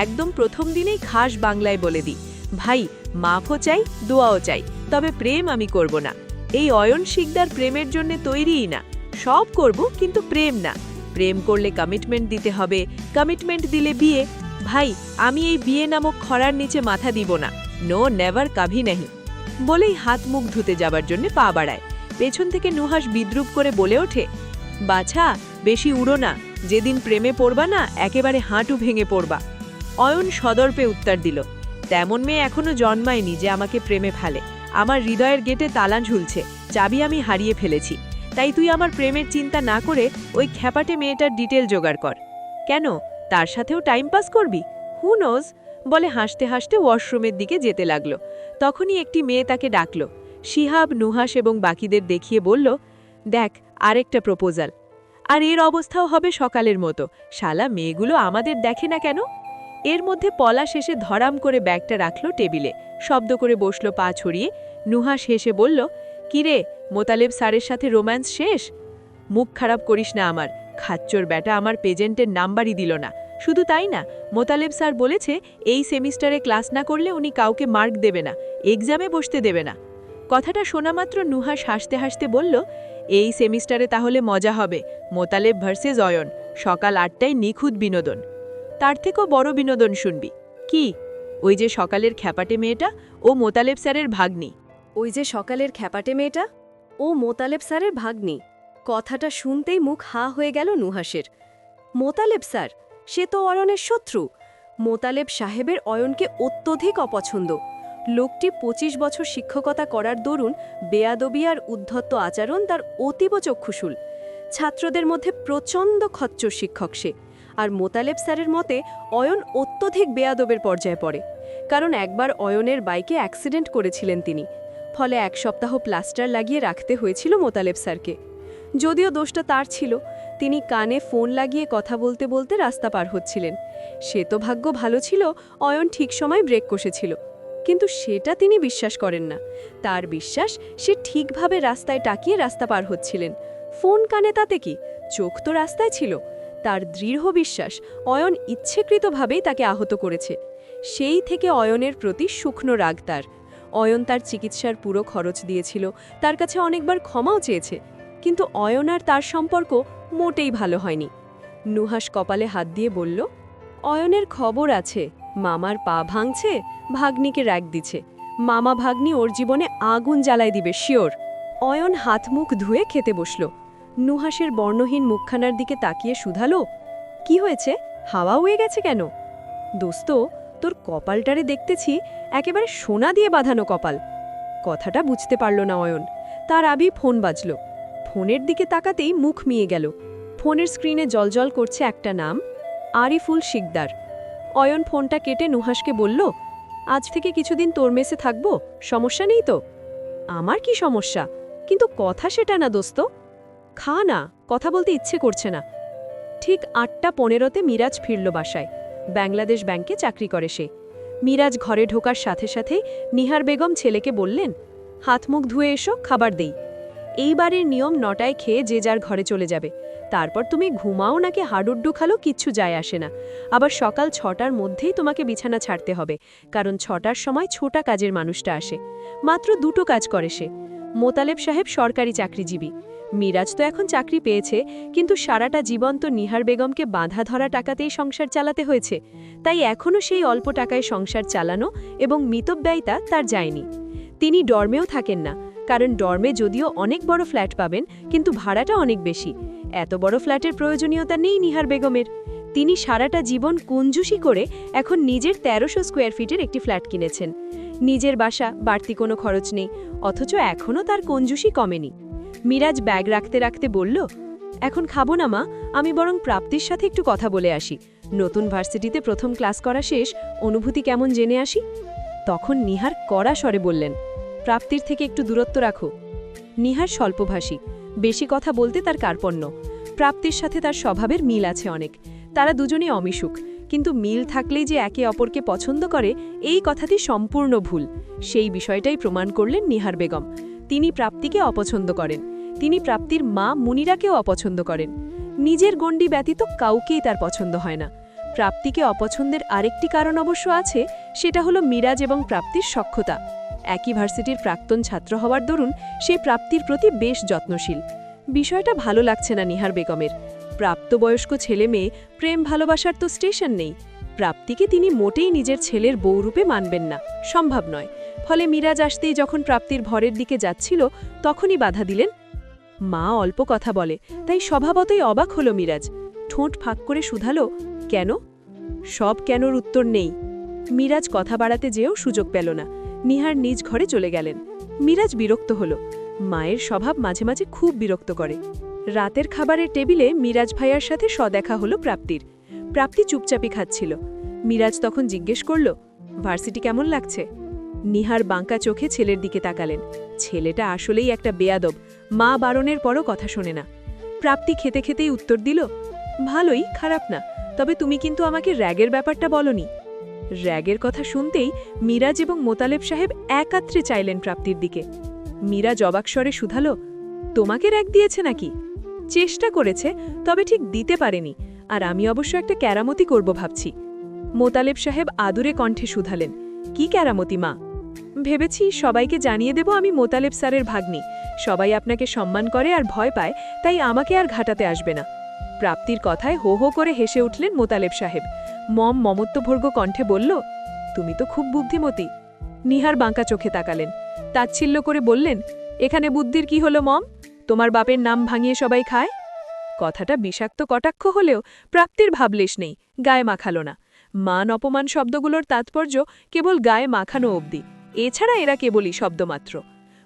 একদম প্রথম দিনেই খাস বাংলায় বলে দিই, ভাই মাফও চাই, দোয়াও চাই, তবে প্রেম আমি করব না। এই অয়ন শিকদার প্রেমের জন্য তৈরিই না। সব করব, কিন্তু প্রেম না। প্রেম করলে কমিটমেন্ট দিতে হবে, কমিটমেন্ট দিলে বিয়ে। ভাই আমি এই বিয়ে নামক খরার নিচে মাথা দিব না। নো নেভার, কাভি নাহি। বলেই হাত মুখ ধুতে যাবার জন্য পা বাড়ায়। পেছন থেকে নুহাস বিদ্রুপ করে বলে ওঠে, বাছা বেশি উড়ো না, যেদিন প্রেমে পড়বা না একেবারে হাঁটু ভেঙে পড়বা। অয়ন সদর্পে উত্তর দিল, তেমন মেয়ে এখনো জন্মায়নি যে আমাকে প্রেমে ফেলে। আমার হৃদয়ের গেটে তালা ঝুলছে, চাবি আমি হারিয়ে ফেলেছি। তাই তুই আমার প্রেমের চিন্তা না করে ওই খ্যাপাটে মেয়েটার ডিটেল জোগাড় কর। কেন, তার সাথেও টাইম পাস করবি? হু নোজ, বলে হাসতে হাসতে ওয়াশরুমের দিকে যেতে লাগলো। তখনই একটি মেয়ে তাকে ডাকল। শিহাব, নুহাস এবং বাকিদের দেখিয়ে বলল, দেখ আরেকটা প্রপোজাল। আর এর অবস্থাও হবে সকালের মতো। শালা মেয়েগুলো আমাদের দেখে না কেন? এর মধ্যে পলাশ এসে ধরাম করে ব্যাগটা রাখল টেবিলে, শব্দ করে বসল পা ছড়িয়ে। নুহাস হেসে বলল, কিরে মোতালেব স্যারের সাথে রোম্যান্স শেষ? মুখ খারাপ করিস না আমার, খাচ্চর ব্যাটা আমার পেজেন্টের নাম্বারই দিল না। শুধু তাই না, মোতালেব স্যার বলেছে এই সেমিস্টারে ক্লাস না করলে উনি কাউকে মার্ক দেবে না, এক্সামে বসতে দেবে না। কথাটা শোনামাত্র নুহাস হাসতে হাসতে বলল, এই সেমিস্টারে তাহলে মজা হবে, মোতালেব ভার্সেস অয়ন, সকাল ৮টায় নিখুঁত বিনোদন। তার থেকেও বড় বিনোদন শুনবি। কি? ওই যে সকালের খ্যাপাটে মেয়েটা, ও মোতালেব স্যারের ভাগ্নি। ওই যে সকালের খ্যাপাটে মেয়েটা, ও মোতালেব স্যারের ভাগ্নি। কথাটা শুনতেই মুখ হা হয়ে গেল নুহাসের। মোতালেব স্যার, সে তো অয়নের শত্রু। মোতালেব সাহেবের অয়নকে অত্যধিক অপছন্দ। লোকটি ২৫ বছর শিক্ষকতা করার দরুন বেয়াদবি আর উদ্ধত্ত আচরণ তার অতীব চক্ষুশূল। ছাত্রদের মধ্যে প্রচণ্ড খচ্চর শিক্ষক সে। আর মোতালেব স্যারের মতে অয়ন অত্যধিক বেয়াদবের পর্যায়ে পড়ে। কারণ একবার অয়নের বাইকে অ্যাক্সিডেন্ট করেছিলেন তিনি, ফলে ১ সপ্তাহ প্লাস্টার লাগিয়ে রাখতে হয়েছিল মোতালেব স্যারকে। যদিও দোষটা তার ছিল, তিনি কানে ফোন লাগিয়ে কথা বলতে বলতে রাস্তা পার হচ্ছিলেন। সে তো ভাগ্য ভালো ছিল, অয়ন ঠিক সময় ব্রেক কষেছিল। কিন্তু সেটা তিনি বিশ্বাস করেন না। তার বিশ্বাস সে ঠিকভাবে রাস্তায় টাকিয়ে রাস্তা পার হচ্ছিলেন। ফোন কানে তাতে কি, চোখ তো রাস্তায় ছিল। তার দৃঢ় বিশ্বাস অয়ন ইচ্ছেকৃতভাবেই তাকে আহত করেছে। সেই থেকে অয়নের প্রতি শুকনো রাগ তার। অয়ন তার চিকিৎসার পুরো খরচ দিয়েছিল, তার কাছে অনেকবার ক্ষমাও চেয়েছে। কিন্তু অয়ন আর তার সম্পর্ক মোটেই ভালো হয়নি। নুহাস কপালে হাত দিয়ে বলল, অয়নের খবর আছে, মামার পা ভাঙছে, ভাগ্নিকে রাগ দিছে। মামা ভাগ্নি ওর জীবনে আগুন জ্বালায় দিবে শিওর। অয়ন হাত মুখ ধুয়ে খেতে বসল। নুহাসের বর্ণহীন মুখখানার দিকে তাকিয়ে শুধালো, কি হয়েছে, হাওয়া হয়ে গেছে কেন? দোস্ত, তোর কপালটারে দেখতেছি একেবারে সোনা দিয়ে বাঁধানো কপাল। কথাটা বুঝতে পারল না অয়ন। তার আবি ফোন বাজল। ফোনের দিকে তাকাতেই মুখ মিয়ে গেল। ফোনের স্ক্রিনে জলজল করছে একটা নাম, আরিফুল শিকদার। অয়ন ফোনটা কেটে নুহাসকে বলল, আজ থেকে কিছুদিন তোর মেসে থাকবো, সমস্যা নেই তো? আমার কি সমস্যা, কিন্তু কথা সেটা না দোস্ত। খা না, কথা বলতে ইচ্ছে করছে না। ঠিক ৮টা ১৫তে মিরাজ ফিরল বাসায়। বাংলাদেশ ব্যাংকে চাকরি করে সে। মিরাজ ঘরে ঢোকার সাথে সাথেই নিহার বেগম ছেলেকে বললেন, হাত মুখ ধুয়ে এসো, খাবার দেই। এইবারের নিয়ম ৯টায় খেয়ে যে যার ঘরে চলে যাবে। তারপর তুমি ঘুমাও নাকি হাডুড্ডু খালো কিচ্ছু যায় আসে না। আবার সকাল ৬টার মধ্যেই তোমাকে বিছানা ছাড়তে হবে, কারণ ৬টার সময় ছোটা কাজের মানুষটা আসে। মাত্র ২টো কাজ করে সে। মোতালেব সাহেব সরকারি চাকরিজীবী। মিরাজ তো এখন চাকরি পেয়েছে, কিন্তু সারাটা জীবন তো নিহার বেগমকে বাঁধা ধরা টাকাতেই সংসার চালাতে হয়েছে। তাই এখনও সেই অল্প টাকায় সংসার চালানো এবং মিতব্যয়িতা তার যায়নি। তিনি ডর্মেও থাকেন না, কারণ ডর্মে যদিও অনেক বড় ফ্ল্যাট পাবেন, কিন্তু ভাড়াটা অনেক বেশি। এত বড় ফ্ল্যাটের প্রয়োজনীয়তা নেই নিহার বেগমের। তিনি সারাটা জীবন কঞ্জুসি করে এখন নিজের ১৩০০ স্কোয়ার ফিটের একটি ফ্ল্যাট কিনেছেন। নিজের বাসা, বাড়তি কোনো খরচ নেই, অথচ এখনও তার কঞ্জুসি কমেনি। মিরাজ ব্যাগ রাখতে রাখতে বলল, এখন খাবো না মা, আমি বরং প্রাপ্তির সাথে একটু কথা বলে আসি। নতুন ভার্সিটিতে প্রথম ক্লাস করা শেষ, অনুভূতি কেমন জেনে আসি। তখন নিহার কড়া স্বরে বললেন, প্রাপ্তির থেকে একটু দূরত্ব রাখো। নিহার স্বল্পভাষী, বেশি কথা বলতে তার কার্পণ্য। প্রাপ্তির সাথে তার স্বভাবের মিল আছে অনেক। তারা দুজনেই অমিশুক, কিন্তু মিল থাকলেই যে একে অপরকে পছন্দ করে এই কথাটি সম্পূর্ণ ভুল। সেই বিষয়টাই প্রমাণ করলেন নিহার বেগম। তিনি প্রাপ্তিকে অপছন্দ করেন। তিনি প্রাপ্তির মা মুনিরাকেও অপছন্দ করেন। নিজের গণ্ডি ব্যতীত কাউকেই তার পছন্দ হয় না। প্রাপ্তিকে অপছন্দের আরেকটি কারণ অবশ্য আছে, সেটা হলো মিরাজ এবং প্রাপ্তির সখ্যতা। একই ভার্সিটির প্রাক্তন ছাত্র হওয়ার দরুন সে প্রাপ্তির প্রতি বেশ যত্নশীল। বিষয়টা ভালো লাগছে না নিহার বেগমের। প্রাপ্তবয়স্ক ছেলে মেয়ে প্রেম ভালোবাসার তো স্টেশন নেই। প্রাপ্তিকে তিনি মোটেই নিজের ছেলের বউরূপে মানবেন না, সম্ভব নয়। ফলে মিরাজ আসতেই যখন প্রাপ্তির ভরের দিকে যাচ্ছিল তখনই বাধা দিলেন। মা অল্প কথা বলে, তাই স্বভাবতই অবাক হলো মিরাজ। ঠোঁট ফাঁক করে শুধালো, কেন? সব কেনর উত্তর নেই। মিরাজ কথা বাড়াতে যেও সুযোগ পেল না। নিহার নিজ ঘরে চলে গেলেন। মিরাজ বিরক্ত হল। মায়ের স্বভাব মাঝে মাঝে খুব বিরক্ত করে। রাতের খাবারের টেবিলে মিরাজ ভাইয়ার সাথে সদেখা হলো প্রাপ্তির। প্রাপ্তি চুপচাপি খাচ্ছিল। মিরাজ তখন জিজ্ঞেস করল, ভার্সিটি কেমন লাগছে? নিহার বাঁকা চোখে ছেলের দিকে তাকালেন। ছেলেটা আসলেই একটা বেয়াদব, মা বারণের পরও কথা শোনে না। প্রাপ্তি খেতে খেতেই উত্তর দিল, ভালোই, খারাপ না, তবে তুমি কিন্তু আমাকে র্যাগের ব্যাপারটা বলনি। র্যাগের কথা শুনতেই মিরাজ এবং মোতালেব সাহেব একাত্রে চাইলেন প্রাপ্তির দিকে। মিরাজ অবাক স্বরে শুধালো, তোমাকে র্যাগ দিয়েছে নাকি? চেষ্টা করেছে, তবে ঠিক দিতে পারেনি, আর আমি অবশ্য একটা কেরামতি করব ভাবছি। মোতালেব সাহেব আদুরে কণ্ঠে শুধালেন, কি কেরামতি মা? ভেবেছি সবাইকে জানিয়ে দেব আমি মোতালেব স্যারের ভাগ্নি। সবাই আপনাকে সম্মান করে আর ভয় পায়, তাই আমাকে আর ঘাটাতে আসবে না। প্রাপ্তির কথায় হো হো করে হেসে উঠলেন মোতালেব সাহেব। মমত্বভর্গ কণ্ঠে বলল, তুমি তো খুব বুদ্ধিমতী। নিহার বাঁকা চোখে তাকালেন। তাচ্ছিল্য করে বললেন, এখানে বুদ্ধির কি হলো মম? তোমার বাপের নাম ভাঙিয়ে সবাই খায়? কথাটা বিষাক্ত কটাক্ষ হলেও প্রাপ্তির ভাবলেশ নেই, গায়ে মাখালো না। মান অপমান শব্দগুলোর তাৎপর্য কেবল গায়ে মাখানো অবধি, এছাড়া এরা কেবলই শব্দমাত্র।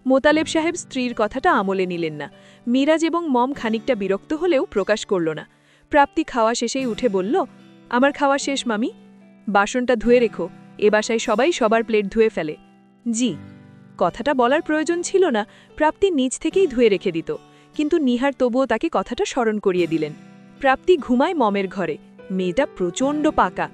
মোতালেব সাহেব স্ত্রীর কথাটা আমলে নিলেন না। মিরাজ এবং মম খানিকটা বিরক্ত হলেও প্রকাশ করল না। প্রাপ্তি খাওয়া শেষেই উঠে বলল, আমার খাওয়া শেষ মামি, বাসনটা ধুয়ে রেখো, এ বাসায় সবাই সবার প্লেট ধুয়ে ফেলে। জি। কথাটা বলার প্রয়োজন ছিল না, প্রাপ্তি নিজ থেকেই ধুয়ে রেখে দিত, কিন্তু নিহার তবুও তাকে কথাটা স্মরণ করিয়ে দিলেন। প্রাপ্তি ঘুমায় মমের ঘরে। মেয়েটা প্রচণ্ড পাকা,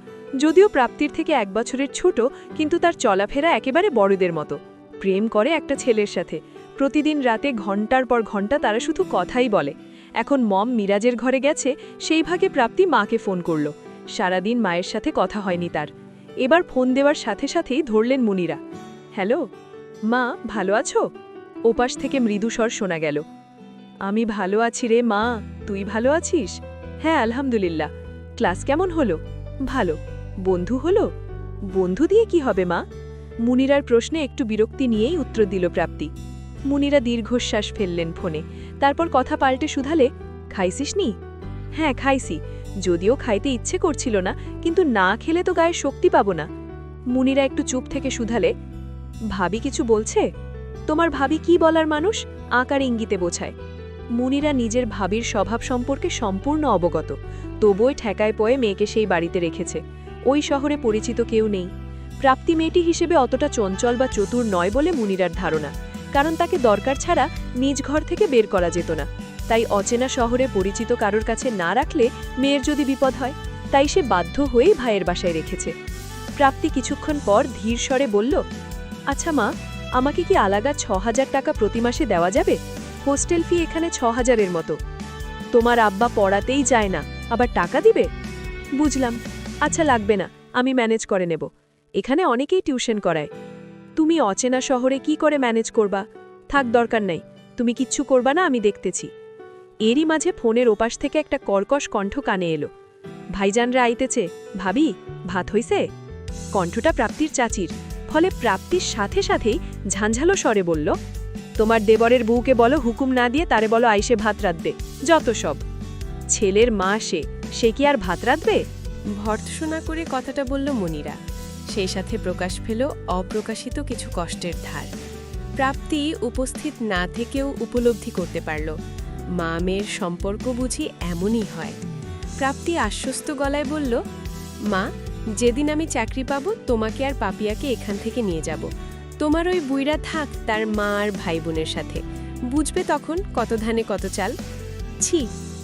যদিও প্রাপ্তির থেকে 1 বছরের ছোট, কিন্তু তার চলাফেরা একেবারে বড়দের মতো। প্রেম করে একটা ছেলের সাথে। প্রতিদিন রাতে ঘণ্টার পর ঘণ্টা তারা শুধু কথাই বলে। এখন মম মিরাজের ঘরে গেছে, সেই ভাগে প্রাপ্তি মাকে ফোন করল। সারাদিন মায়ের সাথে কথা হয়নি তার। এবার ফোন দেওয়ার সাথে সাথেই ধরলেন মুনিরা। হ্যালো মা, ভালো আছো? ওপাশ থেকে মৃদুস্বর শোনা গেল। আমি ভালো আছি রে মা, তুই ভালো আছিস? হ্যাঁ আলহামদুলিল্লাহ। ক্লাস কেমন হলো? ভালো। বন্ধু হলো? বন্ধু দিয়ে কি হবে মা? মুনিরার প্রশ্নে একটু বিরক্তি নিয়েই উত্তর দিল প্রাপ্তি। মুনিরা দীর্ঘশ্বাস ফেললেন ফোনে, তারপর কথা পাল্টে শুধালে, খাইছিস নি? হ্যাঁ খাইছি, যদিও খাইতে ইচ্ছে করছিল না, কিন্তু না খেলে তো গায়ে শক্তি পাবো না। মুনিরা একটু চুপ থেকে শুধালে, ভাবি কিছু বলছে? তোমার ভাবি কি বলার মানুষ? আকার ইঙ্গিতে বোঝায়। মুনিরা নিজের ভাবির স্বভাব সম্পর্কে সম্পূর্ণ অবগত, তবুই ঠেকায় পয়ে মেয়েকে সেই বাড়িতে রেখেছে। ওই শহরে পরিচিত কেউ নেই। প্রাপ্তি মেয়েটি হিসেবে অতটা চঞ্চল বা চতুর নয় বলে মুনিরার ধারণা, কারণ তাকে দরকার ছাড়া নিজ ঘর থেকে বের করা যেত না। তাই অচেনা শহরে পরিচিত কারোর কাছে না রাখলে মেয়ের যদি বিপদ হয়, তাই সে বাধ্য হয়েই ভাইয়ের বাসায় রেখেছে। প্রাপ্তি কিছুক্ষণ পর ধীর স্বরে বলল, আচ্ছা মা, আমাকে কি আলাদা 6000 টাকা প্রতি মাসে দেওয়া যাবে? হোস্টেল ফি এখানে 6000-এর মতো। তোমার আব্বা পড়াতেই যায় না, আবার টাকা দিবে? বুঝলাম, আচ্ছা লাগবে না, আমি ম্যানেজ করে নেব। এখানে অনেকেই টিউশন করায়। তুমি অচেনা শহরে কি করে ম্যানেজ করবা? থাক, দরকার নাই, তুমি কিচ্ছু করবা না, আমি দেখতেছি। এরই মাঝে ফোনের ওপাশ থেকে একটা কর্কশ কণ্ঠ কানে এলো। ভাইজানরা আইতেছে, ভাবি ভাত হইছে? কণ্ঠটা প্রাপ্তির চাচির, ফলে প্রাপ্তির সাথে সাথেই ঝাঁঝালো স্বরে বলল, তোমার দেবরের বউকে বলো হুকুম না দিয়ে তারে বলো আইসে ভাত রাঁধবে, যত সব। ছেলের মা সে কি আর ভাত রাঁধবে? ভর্ৎসনা করে কথাটা বলল মনিরা। সেই সাথে প্রকাশ পেল অপ্রকাশিত কিছু কষ্টের ধার। প্রাপ্তি উপস্থিত না থেকেও উপলব্ধি করতে পারল, মা মেয়ের সম্পর্ক বুঝি এমনই হয়। প্রাপ্তি আশ্বস্ত গলায় বলল, মা, যেদিন আমি চাকরি পাব তোমাকে আর পাপিয়াকে এখান থেকে নিয়ে যাব। তোমার ওই বুইড়া থাক তার মা আর ভাই বোনের সাথে, বুঝবে তখন কত ধানে কত চাল। ছি,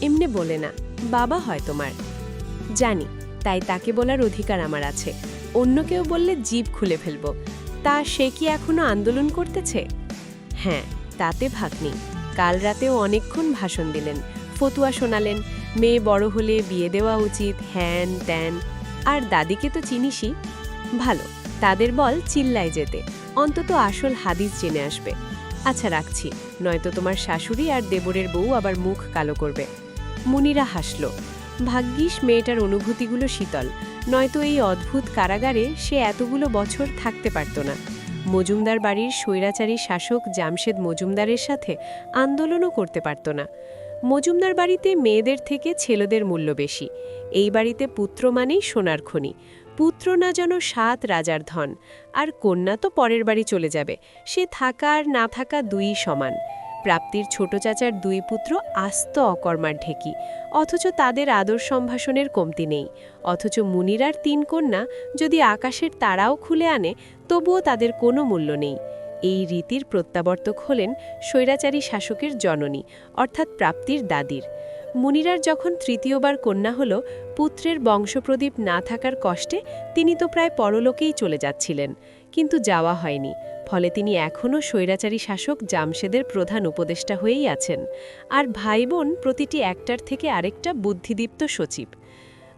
এমনি বলে না, বাবা হয় তোমার। জানি, তাই তাকে বলার অধিকার আমার আছে। অন্য কেউ বললে জিভ খুলে ফেলব। তা সে কি এখনো আন্দোলন করতেছে? হ্যাঁ, তাতে ভাগ নেই। কাল রাতেও অনেকক্ষণ ভাষণ দিলেন, ফতুয়া শোনালেন, মেয়ে বড় হলে বিয়ে দেওয়া উচিত, হ্যান ত্যান। আর দাদিকে তো চিনিসই। ভালো, তাদের বল চিল্লায় যেতে, অন্তত আসল হাদিস জেনে আসবে। আচ্ছা রাখছি, নয়তো তোমার শাশুড়ি আর দেবরের বউ আবার মুখ কালো করবে। মুনিরা হাসল। ভাগ্যিস মেয়েটার অনুভূতিগুলো শীতল, নয়তো এই অদ্ভুত কারাগারে সে এতগুলো বছর থাকতে পারত না। মজুমদার বাড়ির স্বৈরাচারী শাসক জামশেদ মজুমদারের সাথে আন্দোলনও করতে পারত না। মজুমদার বাড়িতে মেয়েদের থেকে ছেলেদের মূল্য বেশি। এই বাড়িতে পুত্র মানেই সোনার খনি। পুত্র না যেন 7 রাজার ধন, আর কন্যা তো পরের বাড়ি চলে যাবে, সে থাকা আর না থাকা দুই সমান। প্রাপ্তির ছোট চাচার 2 পুত্র আস্ত অকর্মার ঢেকি, অথচ তাদের আদর সম্ভাষণের কমতি নেই। অথচ মুনিরার 3 কন্যা যদি আকাশের তারাও খুলে আনে, তবুও তাদের কোনো মূল্য নেই। এই রীতির প্রত্যাবর্তক হলেন স্বৈরাচারী শাসকের জননী, অর্থাৎ প্রাপ্তির দাদির। মুনিরার যখন 3য়বার কন্যা হল, পুত্রের বংশপ্রদীপ না থাকার কষ্টে তিনি তো প্রায় পরলোকেই চলে যাচ্ছিলেন, কিন্তু যাওয়া হয়নি। ফলে তিনি এখনও স্বৈরাচারী শাসক জামশেদের প্রধান উপদেষ্টা হয়েই আছেন, আর ভাই বোন প্রতিটি একটার থেকে আরেকটা বুদ্ধিদীপ্ত সচিব।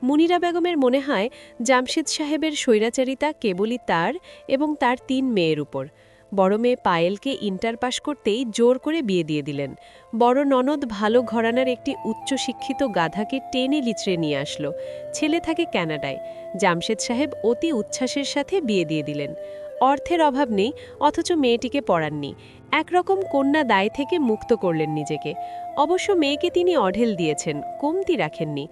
মুনিরা বেগমের মনে হয় জামশেদ সাহেবের স্বৈরাচারিতা কেবলই তার এবং তার 3 মেয়ের উপর। বড় মেয়ে পায়েলকে ইন্টার পাস করতেই জোর করে বিয়ে দিয়ে দিলেন। বড় ননদ ভালো ঘরানার একটি উচ্চশিক্ষিত গাধাকে টেনে লিচড়ে নিয়ে আসলো। ছেলে থাকে ক্যানাডায়। জামশেদ সাহেব অতি উচ্ছ্বাসের সাথে বিয়ে দিয়ে দিলেন। অর্থের অভাব নেই, অথচ মেয়েটিকে পড়াননি। একরকম কন্যা দায় থেকে মুক্ত করলেন নিজেকে। অবশ্য মেয়েকে তিনি অঢেল দিয়েছেন, কমতি রাখেননি।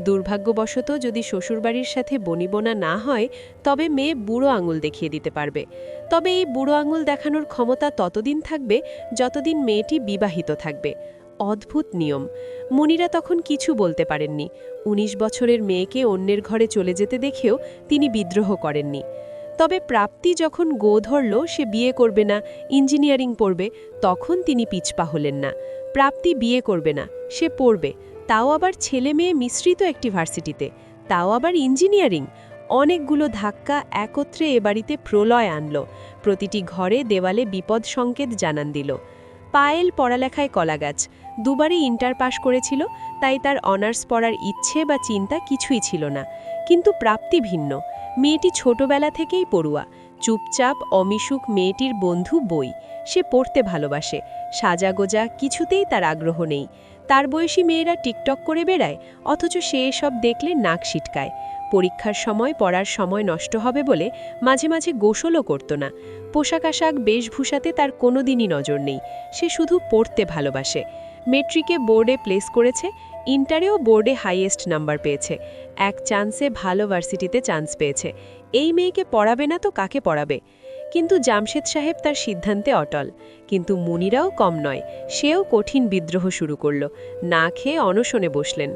দুর্ভাগ্যবশত যদি শ্বশুরবাড়ির সাথে বনিবনা না হয়, তবে মেয়ে বুড়ো আঙুল দেখিয়ে দিতে পারবে। তবে এই বুড়ো আঙুল দেখানোর ক্ষমতা ততদিন থাকবে যতদিন মেয়েটি বিবাহিত থাকবে। অদ্ভুত নিয়ম। মুনিরা তখন কিছু বলতে পারেননি। 19 বছরের মেয়েকে অন্যের ঘরে চলে যেতে দেখেও তিনি বিদ্রোহ করেননি। তবে প্রাপ্তি যখন গো ধরল সে বিয়ে করবে না, ইঞ্জিনিয়ারিং পড়বে, তখন তিনি পিছপা হলেন না। প্রাপ্তি বিয়ে করবে না, সে পড়বে, তাও আবার ছেলে মেয়ে মিশ্রিত একটি ভার্সিটিতে, তাও আবার ইঞ্জিনিয়ারিং। অনেকগুলো ধাক্কা একত্রে এ বাড়িতে প্রলয় আনল। প্রতিটি ঘরে দেওয়ালে বিপদ সংকেত জানান দিল। পায়েল পড়ালেখায় কলাগাছ, 2বারই ইন্টার পাস করেছিল, তাই তার অনার্স পড়ার ইচ্ছে বা চিন্তা কিছুই ছিল না। কিন্তু প্রাপ্তি ভিন্ন। মেয়েটি ছোটবেলা থেকেই পড়ুয়া, চুপচাপ অমিশুক মেয়েটির বন্ধু বই। সে পড়তে ভালোবাসে, সাজাগোজা কিছুতেই তার আগ্রহ নেই। তার বয়সী মেয়েরা টিকটক করে বেড়ায়, অথচ সে এসব দেখলে নাক সিটকায়। পরীক্ষার সময় পড়ার সময় নষ্ট হবে বলে মাঝে মাঝে গোসলও করত না। পোশাক আশাক বেশভূষাতে তার কোনোদিনই নজর নেই, সে শুধু পড়তে ভালোবাসে। মেট্রিকে বোর্ডে প্লেস করেছে, ইন্টারেও বোর্ডে হাইয়েস্ট নাম্বার পেয়েছে। এক চান্সে ভালো ভার্সিটিতে চান্স পেয়েছে। এই মেয়েকে পড়াবে না তো কাকে পড়াবে? কিন্তু জামশেদ সাহেব তার সিদ্ধান্তে অটল। কিন্তু মুনিরাও কম নয়, সেও কঠিন বিদ্রোহ শুরু করল। না খেয়ে অনশনে বসলেন।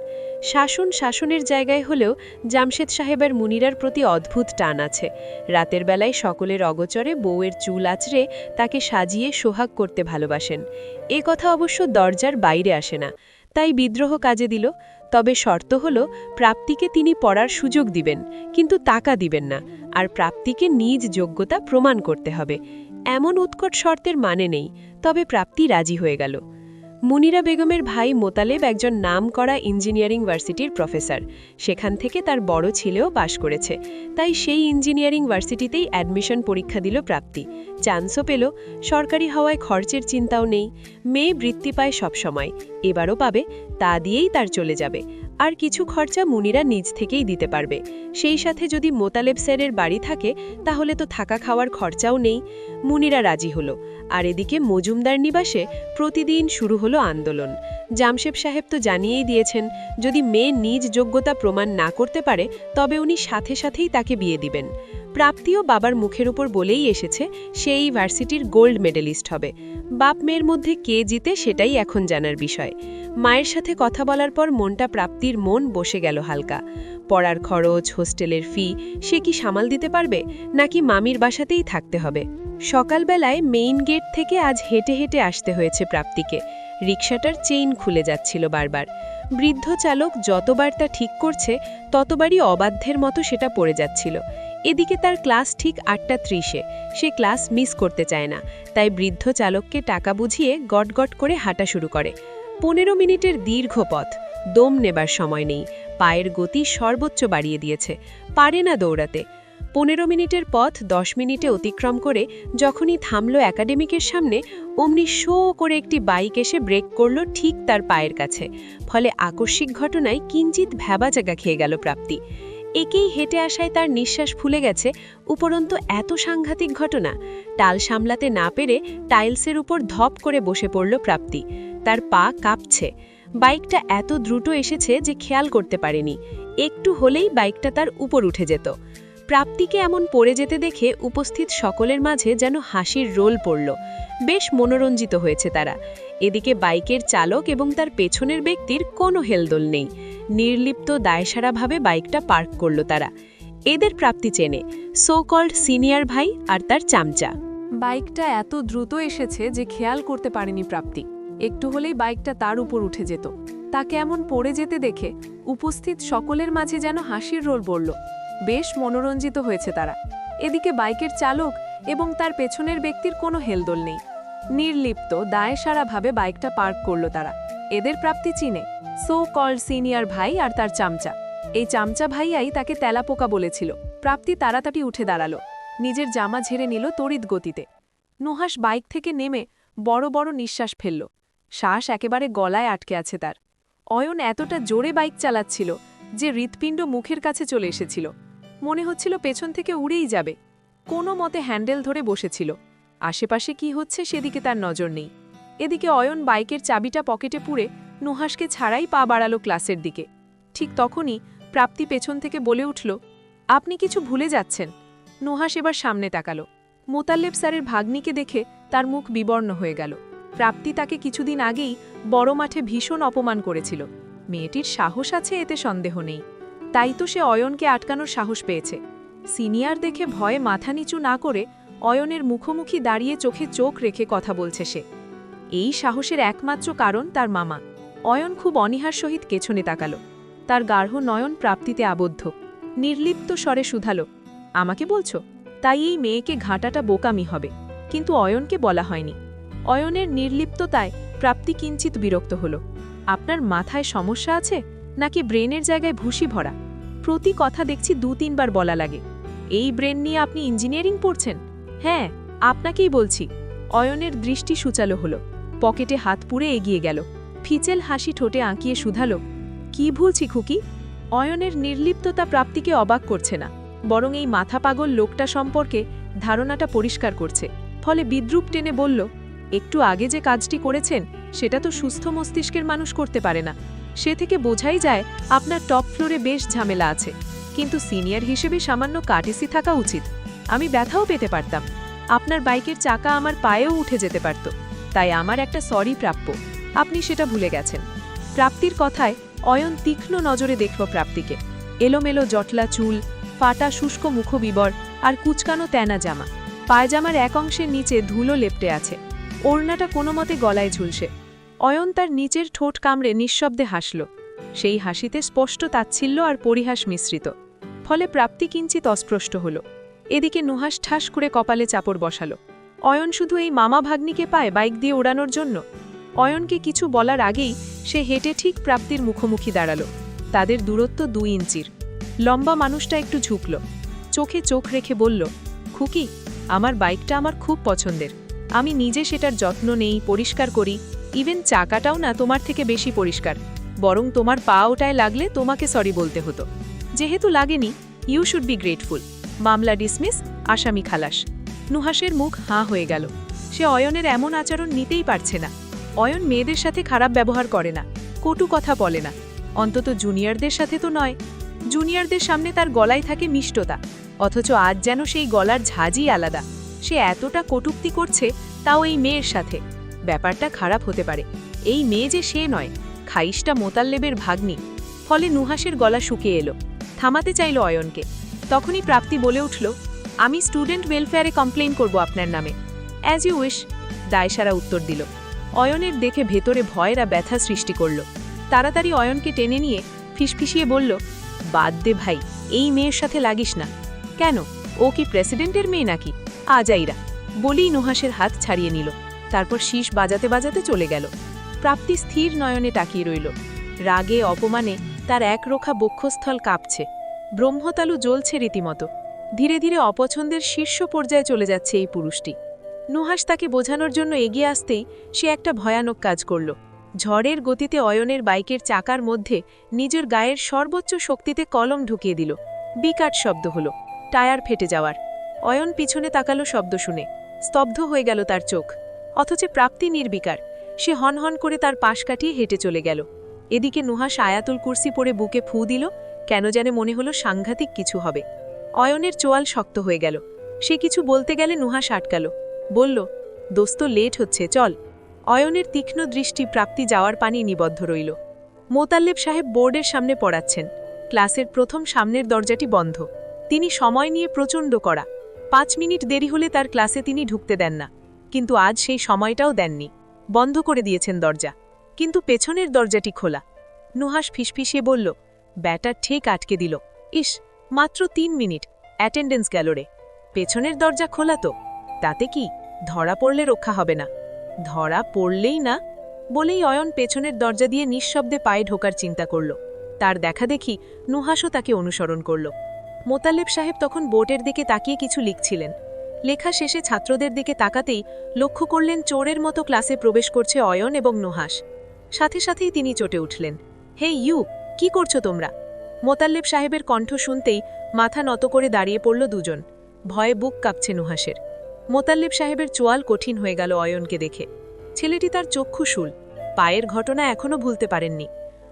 শাসনের জায়গায় হলেও জামশেদ সাহেবের মুনিরার প্রতি অদ্ভুত টান আছে। রাতের বেলায় সকলের অগোচরে বউয়ের চুল আঁচড়ে তাকে সাজিয়ে সোহাগ করতে ভালোবাসেন। এ কথা অবশ্য দরজার বাইরে আসে না, তাই বিদ্রোহ কাজে দিল। তবে শর্ত হল প্রাপ্তিকে তিনি পড়ার সুযোগ দিবেন, কিন্তু টাকা দিবেন না, আর প্রাপ্তিকে নিজ যোগ্যতা প্রমাণ করতে হবে। এমন উৎকট শর্তের মানে নেই, তবে প্রাপ্তি রাজি হয়ে গেল। মুনিরা বেগমের ভাই মোতালেব একজন নামকরা ইঞ্জিনিয়ারিং ভার্সিটির প্রফেসর। সেখান থেকে তার বড় ছেলেও পাশ করেছে, তাই সেই ইঞ্জিনিয়ারিং ভার্সিটিতেই অ্যাডমিশন পরীক্ষা দিল প্রাপ্তি। চান্সও পেল। সরকারি হওয়ায় খরচের চিন্তাও নেই। মেয়ে বৃত্তি পায় সবসময়, এবারও পাবে, তা দিয়েই তার চলে যাবে। আর কিছু খরচা মুনিরা নিজ থেকেই দিতে পারবে। সেই সাথে যদি মোতালেব স্যারের বাড়ি থাকে, তাহলে তো থাকা খাওয়ার খরচাও নেই। মুনিরা রাজি হলো। আর এদিকে মজুমদার নিবাসে প্রতিদিন শুরু হলো আন্দোলন। জামশেদ সাহেব তো জানিয়েই দিয়েছেন, যদি মেয়ে নিজ যোগ্যতা প্রমাণ না করতে পারে, তবে উনি সাথে সাথেই তাকে বিয়ে দিবেন। প্রাপ্তিও বাবার মুখের উপর বলেই এসেছে সে এই ভার্সিটির গোল্ড মেডেলিস্ট হবে। বাপ মেয়ের মধ্যে কে জিতে সেটাই এখন জানার বিষয়। মায়ের সাথে কথা বলার পর মনটা প্রাপ্তির মন বসে গেল হালকা। পড়ার খরচ, হোস্টেলের ফি সে কি সামাল দিতে পারবে, নাকি মামির বাসাতেই থাকতে হবে? সকালবেলায় মেইন গেট থেকে আজ হেঁটে হেঁটে আসতে হয়েছে প্রাপ্তিকে। রিকশাটার চেইন খুলে যাচ্ছিল বারবার। বৃদ্ধ চালক যতবার তা ঠিক করছে ততবারই অবাধ্যের মতো সেটা পড়ে যাচ্ছিল। এদিকে তার ক্লাস ঠিক 8:30-এ, সে ক্লাস মিস করতে চায় না, তাই বৃদ্ধ চালককে টাকা বুঝিয়ে গটগট করে হাঁটা শুরু করে। 15 মিনিটের দীর্ঘ পথ, দম নেবার সময় নেই, পায়ের গতি সর্বোচ্চ বাড়িয়ে দিয়েছে, পারে না দৌড়াতে। 15 মিনিটের পথ 10 মিনিটে অতিক্রম করে যখনই থামল একাডেমিকের সামনে, অমনি শো করে একটি বাইক এসে ব্রেক করল ঠিক তার পায়ের কাছে। ফলে আকস্মিক ঘটনায় কিঞ্চিত ভ্যাবাচাকা খেয়ে গেল প্রাপ্তি। একেই হেঁটে আসায় তার নিঃশ্বাস ফুলে গেছে, উপরন্তু এত সাংঘাতিক ঘটনা। টাল সামলাতে না পেরে টাইলসের উপর ধপ করে বসে পড়ল প্রাপ্তি। তার পা কাঁপছে। বাইকটা এত দ্রুত এসেছে যে খেয়াল করতে পারেনি, একটু হলেই বাইকটা তার উপর উঠে যেত। প্রাপ্তিকে এমন পড়ে যেতে দেখে উপস্থিত সকলের মাঝে যেন হাসির রোল পড়ল। বেশ মনোরঞ্জিত হয়েছে তারা। এদিকে বাইকের চালক এবং তার পেছনের ব্যক্তির কোনো হেলদোল নেই। নির্লিপ্ত দায়সারাভাবে বাইকটা পার্ক করল তারা। এদের প্রাপ্তি চেনে, সো কল্ড সিনিয়র ভাই আর তার চামচা। বাইকটা এত দ্রুত এসেছে যে খেয়াল করতে পারেনি প্রাপ্তি, একটু হলেই বাইকটা তার উপর উঠে যেত। তাকে এমন পড়ে যেতে দেখে উপস্থিত সকলের মাঝে যেন হাসির রোল পড়ল। বেশ মনোরঞ্জিত হয়েছে তারা। এদিকে বাইকের চালক এবং তার পেছনের ব্যক্তির কোনো হেলদোল নেই। নির্লিপ্ত দায়সারাভাবে বাইকটা পার্ক করল তারা। এদের প্রাপ্তি চিনে, সো কল্ড সিনিয়র ভাই আর তার চামচা। এই চামচা ভাইয়াই তাকে তেলাপোকা বলেছিল। প্রাপ্তি তাড়াতাড়ি উঠে দাঁড়ালো, নিজের জামা ঝেড়ে নিল তড়িৎ গতিতে। নুহাস বাইক থেকে নেমে বড় বড় নিঃশ্বাস ফেলল। শ্বাস একেবারে গলায় আটকে আছে তার। অয়ন এতটা জোরে বাইক চালাচ্ছিল যে হৃৎপিণ্ড মুখের কাছে চলে এসেছিল। মনে হচ্ছিল পেছন থেকে উড়েই যাবে। কোনো মতে হ্যান্ডেল ধরে বসেছিল। আশেপাশে কি হচ্ছে সেদিকে তার নজর নেই। এদিকে অয়ন বাইকের চাবিটা পকেটে পুরে নুহাসকে ছাড়াই পা বাড়ালো ক্লাসের দিকে। ঠিক তখনই প্রাপ্তি পেছন থেকে বলে উঠল, আপনি কিছু ভুলে যাচ্ছেন। নুহাস এবার সামনে তাকালো। মোতাল্লেব স্যারের ভাগ্নিকে দেখে তার মুখ বিবর্ণ হয়ে গেল। প্রাপ্তি তাকে কিছুদিন আগেই বড় মাঠে ভীষণ অপমান করেছিল। মেয়েটির সাহস আছে এতে সন্দেহ নেই, তাই তো সে অয়নকে আটকানোর সাহস পেয়েছে। সিনিয়র দেখে ভয়ে মাথা নিচু না করে অয়নের মুখোমুখি দাঁড়িয়ে চোখে চোখ রেখে কথা বলছে সে। এই সাহসের একমাত্র কারণ তার মামা। অয়ন খুব অনীহার সহিত পেছনে তাকালো। তার গাঢ় নয়ন প্রাপ্তিতে আবদ্ধ। নির্লিপ্ত স্বরে শুধালো, আমাকে বলছো? তাই এই মেয়েকে ঘাঁটাটা বোকামি হবে, কিন্তু অয়নকে বলা হয়নি। অয়নের নির্লিপ্ততায় প্রাপ্তি কিঞ্চিত বিরক্ত হল। আপনার মাথায় সমস্যা আছে নাকি ব্রেনের জায়গায় ভুসি ভরা? প্রতি কথা দেখছি 2-3 বার বলা লাগে। এই ব্রেন নিয়ে আপনি ইঞ্জিনিয়ারিং পড়ছেন? হ্যাঁ, আপনাকেই বলছি। অয়নের দৃষ্টি সূচালো হলো। পকেটে হাত পুরে এগিয়ে গেল। ফিচেল হাসি ঠোঁটে আঁকিয়ে শুধালো, কি ভুলছি খুকি? অয়নের নির্লিপ্ততা প্রাপ্তিকে অবাক করছে না, বরং এই মাথা পাগল লোকটা সম্পর্কে ধারণাটা পরিষ্কার করছে। ফলে বিদ্রুপ টেনে বলল, একটু আগে যে কাজটি করেছেন সেটা তো সুস্থ মস্তিষ্কের মানুষ করতে পারে না। সে থেকে বোঝাই যায় আপনার টপ ফ্লোরে বেশ ঝামেলা আছে, কিন্তু সিনিয়র হিসেবে সামান্য কাটিসি থাকা উচিত। আমি ব্যথাও পেতে পারতাম, আপনার বাইকের চাকা আমার পায়েও উঠে যেতে পারত, তাই আমার একটা সরি প্রাপ্য। আপনি সেটা ভুলে গেছেন। প্রাপ্তির কথায় অয়ন তীক্ষ্ণ নজরে দেখল প্রাপ্তিকে। এলোমেলো জটলা চুল, ফাটা শুষ্ক মুখবিবর আর কুচকানো তেনা জামা। পায়জামার এক অংশের নিচে ধুলো লেপটে আছে। ওড়নাটা কোনো মতে গলায় ঝুলছে। অয়ন তার নিচের ঠোঁট কামড়ে নিঃশব্দে হাসল। সেই হাসিতে স্পষ্ট তাচ্ছিল্য আর পরিহাস মিশ্রিত। ফলে প্রাপ্তি কিঞ্চিত অস্পষ্ট হল। এদিকে নুহাস ঠাস করে কপালে চাপড় বসালো। অয়ন শুধু এই মামা ভাগ্নিকে পায় বাইক দিয়ে ওড়ানোর জন্য? অয়নকে কিছু বলার আগেই সে হেঁটে ঠিক প্রাপ্তির মুখোমুখি দাঁড়ালো। তাদের দূরত্ব 2 ইঞ্চির। লম্বা মানুষটা একটু ঝুঁকল, চোখে চোখ রেখে বলল, খুকি, আমার বাইকটা আমার খুব পছন্দের। আমি নিজে সেটার যত্ন নেই, পরিষ্কার করি। ইভেন চাকাটাও না তোমার থেকে বেশি পরিষ্কার, বরং তোমার পা ওটায় লাগলে তোমাকে সরি বলতে হতো। যেহেতু লাগেনি, ইউ শুড বি গ্রেটফুল। মামলা ডিসমিস, আসামি খালাস। নুহাসের মুখ হাঁ হয়ে গেল। সে অয়নের এমন আচরণ নিতেই পারছে না। অয়ন মেয়েদের সাথে খারাপ ব্যবহার করে না, কটু কথা বলে না, অন্তত জুনিয়রদের সাথে তো নয়। জুনিয়রদের সামনে তার গলায় থাকে মিষ্টতা, অথচ আজ যেন সেই গলার ঝাঁজই আলাদা। সে এতটা কটূক্তি করছে, তাও এই মেয়ের সাথে। ব্যাপারটা খারাপ হতে পারে। এই মেয়ে যে সে নয়, খাইশটা মোতাল্লেবের ভাগ্নি। ফলে নুহাসের গলা শুকিয়ে এলো। থামাতে চাইল অয়নকে। তখনই প্রাপ্তি বলে উঠল, আমি স্টুডেন্ট ওয়েলফেয়ারে কমপ্লেইন করব আপনার নামে। অ্যাজ ইউ উইশ, দায়সারা উত্তর দিল। অয়নের দেখে ভেতরে ভয়েরা ব্যথা সৃষ্টি করল। তাড়াতাড়ি অয়নকে টেনে নিয়ে ফিসফিসিয়ে বলল, বাদ দে ভাই, এই মেয়ের সাথে লাগিস না। কেন, ও কি প্রেসিডেন্টের মেয়ে নাকি? আজাইরা বলেই নুহাসের হাত ছাড়িয়ে নিল। তারপর শীষ বাজাতে বাজাতে চলে গেল। প্রাপ্তি স্থির নয়নে তাকিয়ে রইল। রাগে অপমানে তার একরোখা বক্ষস্থল কাঁপছে, ব্রহ্মতালু জ্বলছে রীতিমতো। ধীরে ধীরে অপছন্দের শীর্ষ পর্যায়ে চলে যাচ্ছে এই পুরুষটি। নুহাস তাকে বোঝানোর জন্য এগিয়ে আসতেই সে একটা ভয়ানক কাজ করল। ঝড়ের গতিতে অয়নের বাইকের চাকার মধ্যে নিজের গায়ের সর্বোচ্চ শক্তিতে কলম ঢুকিয়ে দিল। বিকট শব্দ হলো, টায়ার ফেটে যাওয়ার। অয়ন পিছনে তাকালো শব্দ শুনে। স্তব্ধ হয়ে গেল তার চোখ। অথচ প্রাপ্তি নির্বিকার, সে হনহন করে তার পাশ কাটিয়ে হেঁটে চলে গেল। এদিকে নুহাস আয়াতুল কুরসি পরে বুকে ফু দিল। কেন জানে মনে হলো সাংঘাতিক কিছু হবে। অয়নের চোয়াল শক্ত হয়ে গেল। সে কিছু বলতে গেলে নুহাস আটকাল, বলল, দোস্ত লেট হচ্ছে, চল। অয়নের তীক্ষ্ণ দৃষ্টি প্রাপ্তি যাওয়ার পানি নিবদ্ধ রইল। মোতাল্লেব সাহেব বোর্ডের সামনে পড়াচ্ছেন। ক্লাসের প্রথম সামনের দরজাটি বন্ধ। তিনি সময় নিয়ে প্রচণ্ড কড়া। 5 মিনিট দেরি হলে তার ক্লাসে তিনি ঢুকতে দেন না। কিন্তু আজ সেই সময়টাও দেননি। বন্ধ করে দিয়েছেন দরজা। কিন্তু পেছনের দরজাটি খোলা। নুহাস ফিসফিসিয়ে বলল, ব্যাটা ঠিক আটকে দিল। ইস, মাত্র 3 মিনিট, অ্যাটেন্ডেন্স গেল রে। পেছনের দরজা খোলা তো, তাতে কি, ধরা পড়লে রক্ষা হবে না। ধরা পড়লেই না বলেই অয়ন পেছনের দরজা দিয়ে নিঃশব্দে পায়ে ঢোকার চিন্তা করল। তার দেখা দেখি নুহাসও তাকে অনুসরণ করল। মোতালেব সাহেব তখন বোর্ডের দিকে তাকিয়ে কিছু লিখছিলেন। লেখা শেষে ছাত্রদের দিকে তাকাতেই লক্ষ্য করলেন চোরের মতো ক্লাসে প্রবেশ করছে অয়ন এবং নুহাস। সাথে সাথেই তিনি চটে উঠলেন, হে ইউ, কি করছো তোমরা? মোতাল্লেব সাহেবের কণ্ঠ শুনতেই মাথা নত করে দাঁড়িয়ে পড়ল দুজন। ভয়ে বুক কাঁপছে নুহাসের। মোতাল্লেব সাহেবের চোয়াল কঠিন হয়ে গেল অয়নকে দেখে। ছেলেটি তার চক্ষু শুল, পায়ের ঘটনা এখনও ভুলতে পারেননি।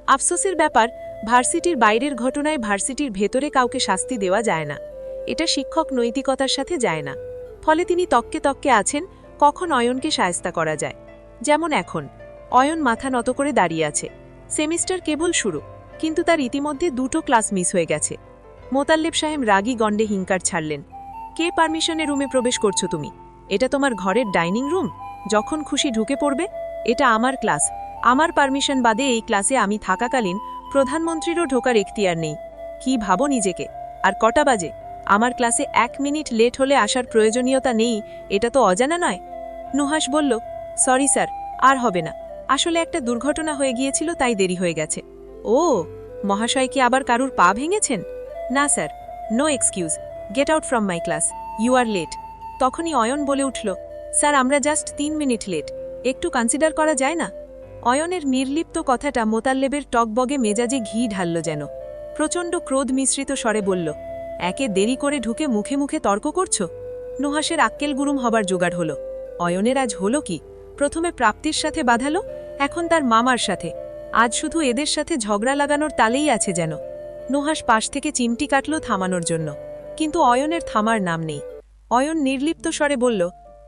আফসোসের ব্যাপার, ভার্সিটির বাইরের ঘটনায় ভার্সিটির ভেতরে কাউকে শাস্তি দেওয়া যায় না। এটা শিক্ষক নৈতিকতার সাথে যায় না। ফলে তিনি তককে তককে আছেন কখন অয়নকে শায়েস্তা করা যায়। যেমন এখন অয়ন মাথা নত করে দাঁড়িয়ে আছে। সেমিস্টার কেবল শুরু, কিন্তু তার ইতিমধ্যে 2টো ক্লাস মিস হয়ে গেছে। মোতাল্লেব সাহেব রাগী গণ্ডে হিংকার ছাড়লেন, কে পারমিশনে রুমে প্রবেশ করছো তুমি? এটা তোমার ঘরের ডাইনিং রুম? যখন খুশি ঢুকে পড়বে। এটা আমার ক্লাস, আমার পারমিশন বাদে এই ক্লাসে আমি থাকাকালীন প্রধানমন্ত্রীরও ঢোকার এখতিয়ার নেই। কি ভাবো নিজেকে? আর কটা বাজে? আমার ক্লাসে 1 মিনিট লেট হলে আসার প্রয়োজনীয়তা নেই, এটা তো অজানা নয়। নুহাস বলল, সরি স্যার, আর হবে না। আসলে একটা দুর্ঘটনা হয়ে গিয়েছিল, তাই দেরি হয়ে গেছে। ও, মহাশয় কি আবার কারুর পা ভেঙেছেন? না sir, no excuse, get out from my class, you are late. তখনই অয়ন বলে উঠল, স্যার আমরা জাস্ট 3 মিনিট লেট, একটু কনসিডার করা যায় না? অয়নের নির্লিপ্ত কথাটা মোতাল্লেবের টকবগে মেজাজে ঘি ঢালল যেন। প্রচণ্ড ক্রোধ মিশ্রিত স্বরে বলল, একে দেরি করে ঢুকে মুখে মুখে তর্ক করছো? নুহাসের আক্কেল গুরুম হবার জোগাড় হলো। অয়নের আজ হলো কি? প্রথমে প্রাপ্তির সাথে বাঁধালো, এখন তার মামার সাথে। আজ শুধু এদের সাথে ঝগড়া লাগানোর তালেই আছে যেন। নুহাস পাশ থেকে চিমটি কাটল থামানোর জন্য, কিন্তু অয়নের থামার নাম নেই। অয়ন নির্লিপ্ত স্বরে বলল,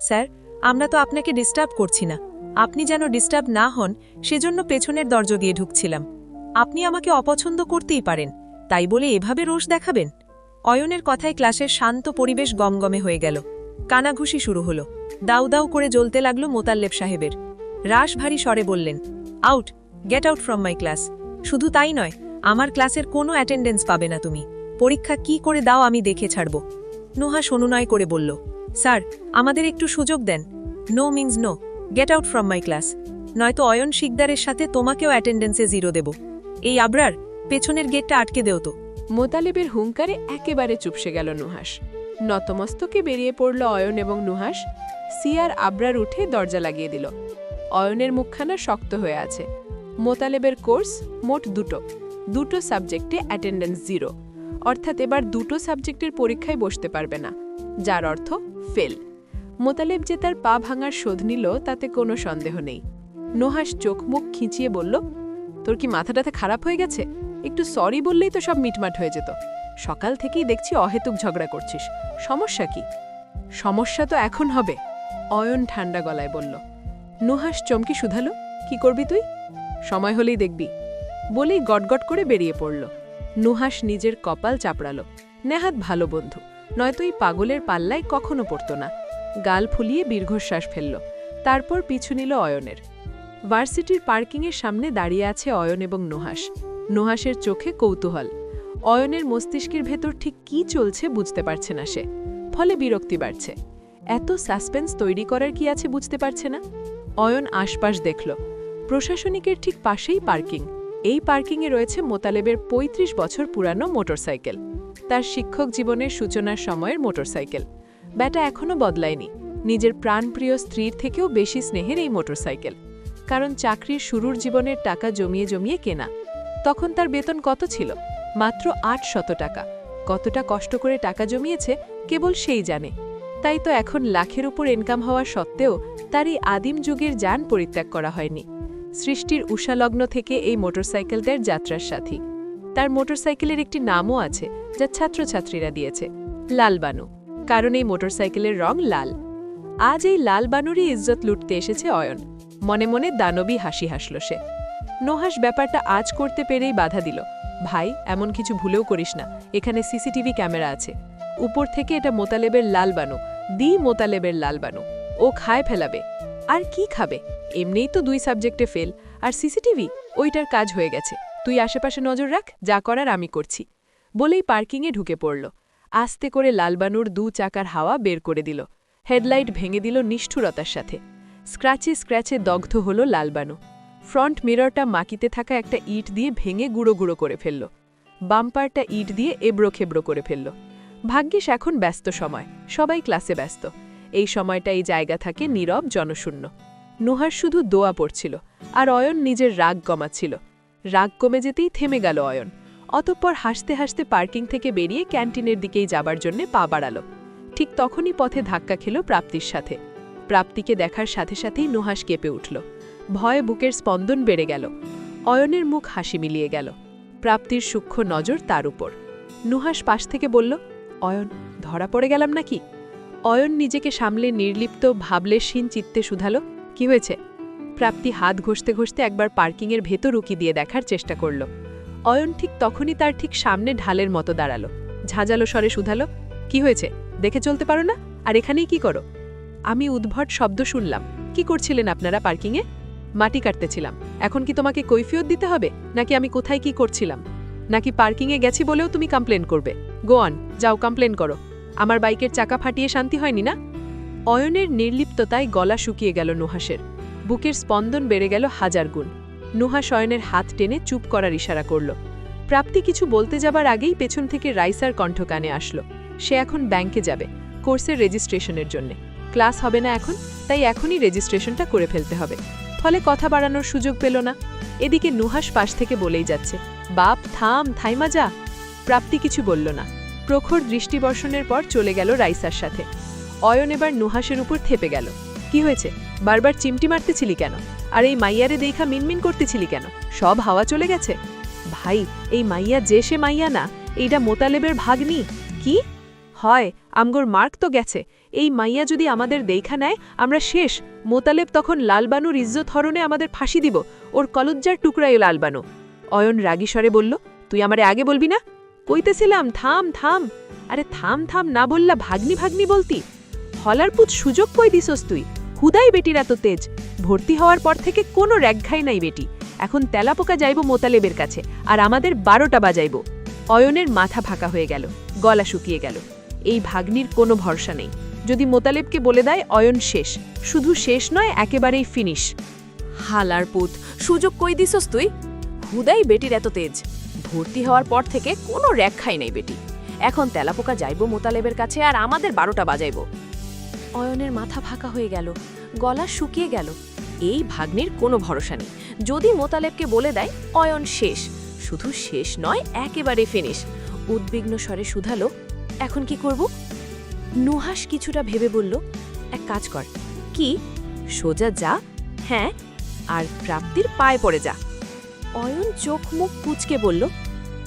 স্যার আমরা তো আপনাকে ডিস্টার্ব করছি না, আপনি যেন ডিস্টার্ব না হন সেজন্য পেছনের দরজা দিয়ে ঢুকছিলাম। আপনি আমাকে অপছন্দ করতেই পারেন, তাই বলে এভাবে রোষ দেখাবেন? অয়নের কথায় ক্লাসের শান্ত পরিবেশ গমগমে হয়ে গেল। কানাঘুষি শুরু হলো। দাউ দাউ করে জ্বলতে লাগলো মোতাল্লেব সাহেবের। রাশ ভারী স্বরে বললেন, out, gate out from my class. শুধু তাই নয়, আমার ক্লাসের কোনো অ্যাটেন্ডেন্স পাবে না তুমি। পরীক্ষা কি করে দাও আমি দেখে ছাড়ব। নুহাস অনুনয় করে বলল, স্যার আমাদের একটু সুযোগ দেন। No means no, get out from my class, নয়তো অয়ন শিকদারের সাথে তোমাকেও অ্যাটেন্ডেন্সে 0 দেব। এই আবরার, পেছনের গেটটা আটকে দেও তো। মোতালেবের হুঙ্কারে একেবারে চুপসে গেল নুহাস। নতমস্তকে বেরিয়ে পড়ল অয়ন এবং নুহাস। সিয়ার আবরার উঠে দরজা লাগিয়ে দিল। অয়নের মুখখানা শক্ত হয়ে আছে। মোতালেবের কোর্স মোট 2টো সাবজেক্টে অ্যাটেন্ডেন্স 0, অর্থাৎ এবার 2টো সাবজেক্টের পরীক্ষায় বসতে পারবে না, যার অর্থ ফেল। মোতালেব যে তার পা ভাঙার শোধ নিল তাতে কোনো সন্দেহ নেই। নুহাস চোখ মুখ খিঁচিয়ে বলল, তোর কি মাথাটাতে খারাপ হয়ে গেছে? একটু সরি বললেই তো সব মিটমাট হয়ে যেত। সকাল থেকেই দেখছি অহেতুক ঝগড়া করছিস, সমস্যা কি? সমস্যা তো এখন হবে, অয়ন ঠান্ডা গলায় বলল। নুহাস চমকি শুধালো, কি করবি তুই? সময় হলেই দেখবি, বলেই গটগট করে বেরিয়ে পড়ল। নুহাস নিজের কপাল চাপড়ালো। নেহাত ভালো বন্ধু, নয়তো এই পাগলের পাল্লায় কখনো পড়ত না। গাল ফুলিয়ে দীর্ঘশ্বাস ফেলল। তারপর পিছু নিল অয়নের। ভার্সিটির পার্কিংয়ের সামনে দাঁড়িয়ে আছে অয়ন এবং নুহাস। নুহাসের চোখে কৌতূহল। অয়নের মস্তিষ্কের ভেতর ঠিক কী চলছে বুঝতে পারছে না সে, ফলে বিরক্তি বাড়ছে। এত সাসপেন্স তৈরি করার কি আছে বুঝতে পারছে না। অয়ন আশপাশ দেখল। প্রশাসনিকের ঠিক পাশেই পার্কিং। এই পার্কিংয়ে রয়েছে মোতালেবের ৩৫ বছর পুরানো মোটরসাইকেল, তার শিক্ষক জীবনের সূচনার সময়ের মোটরসাইকেল। ব্যাটা এখনও বদলায়নি, নিজের প্রাণপ্রিয় স্ত্রীর থেকেও বেশি স্নেহের এই মোটরসাইকেল। কারণ চাকরির শুরুর জীবনের টাকা জমিয়ে জমিয়ে কেনা। তখন তার বেতন কত ছিল? মাত্র ৮০০ টাকা। কতটা কষ্ট করে টাকা জমিয়েছে কেবল সেই জানে। তাই তো এখন লাখের উপর ইনকাম হওয়া সত্ত্বেও তার এই আদিম যুগের যান পরিত্যাগ করা হয়নি। সৃষ্টির উষালগ্ন থেকে এই মোটরসাইকেলটার যাত্রার সাথী। তার মোটরসাইকেলের একটি নামও আছে, যা ছাত্রছাত্রীরা দিয়েছে, লালবানু। কারণ এই মোটরসাইকেলের রং লাল। আজ এই লালবানুরই ইজ্জত লুটতে এসেছে অয়ন। মনে মনে দানবী হাসি হাসল সে। নুহাস ব্যাপারটা আজ করতে পেরেই বাধা দিল। ভাই, এমন কিছু ভুলেও করিস না, এখানে সিসিটিভি ক্যামেরা আছে। উপর থেকে এটা মোতালেবের লালবানু, মোতালেবের লালবানু। ও খায় ফেলাবে। আর কি খাবে? এমনিই তো 2 সাবজেক্টে ফেল, আর সিসিটিভি ওইটার কাজ হয়ে গেছে। তুই আশেপাশে নজর রাখ, যা করার আমি করছি। বলেই পার্কিংয়ে ঢুকে পড়ল। আস্তে করে লালবানুর 2 চাকার হাওয়া বের করে দিল। হেডলাইট ভেঙে দিল নিষ্ঠুরতার সাথে। স্ক্র্যাচে স্ক্র্যাচে দগ্ধ হল লালবানু। ফ্রন্ট মিররটা মাকিতে থাকা একটা ইট দিয়ে ভেঙে গুঁড়ো গুঁড়ো করে ফেলল। বাম্পারটা ইট দিয়ে এবড়ো-খেবড়ো করে ফেলল। ভাগ্যিস এখন ব্যস্ত সময়, সবাই ক্লাসে ব্যস্ত। এই সময়টা এই জায়গা থাকে নীরব, জনশূন্য। নুহার শুধু দোয়া পড়ছিল, আর অয়ন নিজের রাগ কমাচ্ছিল। রাগ কমে যেতেই থেমে গেল অয়ন। অতঃপর হাসতে হাসতে পার্কিং থেকে বেরিয়ে ক্যান্টিনের দিকেই যাবার জন্যে পা বাড়াল। ঠিক তখনই পথে ধাক্কা খেল প্রাপ্তির সাথে। প্রাপ্তিকে দেখার সাথে সাথেই নুহাস কেঁপে উঠল। ভয়ে বুকের স্পন্দন বেড়ে গেল। অয়নের মুখ হাসি মিলিয়ে গেল। প্রাপ্তির সূক্ষ্ম নজর তার উপর। নুহাস পাশ থেকে বলল, অয়ন, ধরা পড়ে গেলাম নাকি? অয়ন নিজেকে সামলে নির্লিপ্ত ভাবলেশহীন চিত্তে শুধাল, কি হয়েছে? প্রাপ্তি হাত ঘষতে ঘষতে একবার পার্কিংয়ের ভেতর উকি দিয়ে দেখার চেষ্টা করল। অয়ন ঠিক তখনই তার ঠিক সামনে ঢালের মতো দাঁড়ালো। ঝাঁঝালো স্বরে শুধালো, কি হয়েছে? দেখে চলতে পারো না? আর এখানেই কি করো? আমি উদ্ভট শব্দ শুনলাম। কি করছিলেন আপনারা পার্কিংয়ে? মাটি কাটতেছিলাম। এখন কি তোমাকে কৈফিয়ত দিতে হবে, নাকি আমি কোথায় কি করছিলাম? নাকি পার্কিংয়ে গেছি বলেও তুমি কমপ্লেন করবে? গো অন, যাও কমপ্লেন করো। আমার বাইকের চাকা ফাটিয়ে শান্তি হয়নি না? অয়নের নির্লিপ্ততায় গলা শুকিয়ে গেল নুহাসের। বুকের স্পন্দন বেড়ে গেল 1000 গুণ। নুহাস অয়নের হাত টেনে চুপ করার ইশারা করল। প্রাপ্তি কিছু বলতে যাবার আগেই পেছন থেকে রাইসার কণ্ঠ কানে আসলো। সে এখন ব্যাংকে যাবে, কোর্সের রেজিস্ট্রেশনের জন্য। ক্লাস হবে না এখন, তাই এখনই রেজিস্ট্রেশনটা করে ফেলতে হবে। ফলে কথা বাড়ানোর সুযোগ পেল না। এদিকে নুহাস পাশ থেকে বলেই যাচ্ছে, বাপ থাম, থাইমা যা। প্রাপ্তি কিছু বলল না। প্রখর দৃষ্টিবর্ষণের পর চলে গেল রাইসার সাথে। অয়ন এবার নুহাসের উপর থেপে গেল। কি হয়েছে? বারবার চিমটি মারতেছিলি কেন? আর এই মাইয়ারে দেখা মিনমিন করতেছিলি কেন? সব হাওয়া চলে গেছে? ভাই, এই মাইয়া যে সে মাইয়া না, এইটা মোতালেবের ভাগ্নি। কি হয়? আমগোর মার্ক তো গেছে। এই মাইয়া যদি আমাদের দেখা নেয়, আমরা শেষ। মোতালেব তখন লালবানুর ইজ্জত হরণে আমাদের ফাঁসি দিব। ওর কলজ্জার টুকরাই লালবানু। অয়ন রাগী স্বরে বলল, তুই আমারে আগে বলবি না? কইতেছিলাম থাম থাম। আরে থাম থাম না বললা ভাগ্নি ভাগ্নি বলতি? হলার পুত সুযোগ কই দিছস তুই? হুদাই বেটির এত তেজ। ভর্তি হওয়ার পর থেকে কোনো র্যাগঘাই নাই বেটি। এখন তেলাপোকা যাইব মোতালেবের কাছে, আর আমাদের 12টা বাজাইব। অয়নের মাথা ফাঁকা হয়ে গেল, গলা শুকিয়ে গেল। এই ভাগ্নির কোনো ভরসা নেই। যদি মোতালেবকে বলে দেয়, অয়ন শেষ। শুধু শেষ নয়, একেবারেই ফিনিশ। হালার পুত, সুযোগ কই দিছস তুই? হুদাই বেটির এত তেজ। ভর্তি হওয়ার পর থেকে কোনো র্যাগ খাই নাই বেটি। এখন তেলাপোকা যাইব মোতালেবের কাছে, আর আমাদের 12টা বাজাইব। অয়নের মাথা ফাঁকা হয়ে গেল, গলা শুকিয়ে গেল। এই ভাগ্নির কোনো ভরসা নেই। যদি মোতালেবকে বলে দেয়, অয়ন শেষ। শুধু শেষ নয়, একেবারে ফিনিশ। উদ্বিগ্ন স্বরে শুধালো, এখন কি করব? নুহাস কিছুটা ভেবে বলল, এক কাজ কর। কি? সোজা যা, হ্যাঁ, আর প্রাপ্তির পায়ে পড়ে যা। অয়ন চোখ মুখ কুচকে বলল,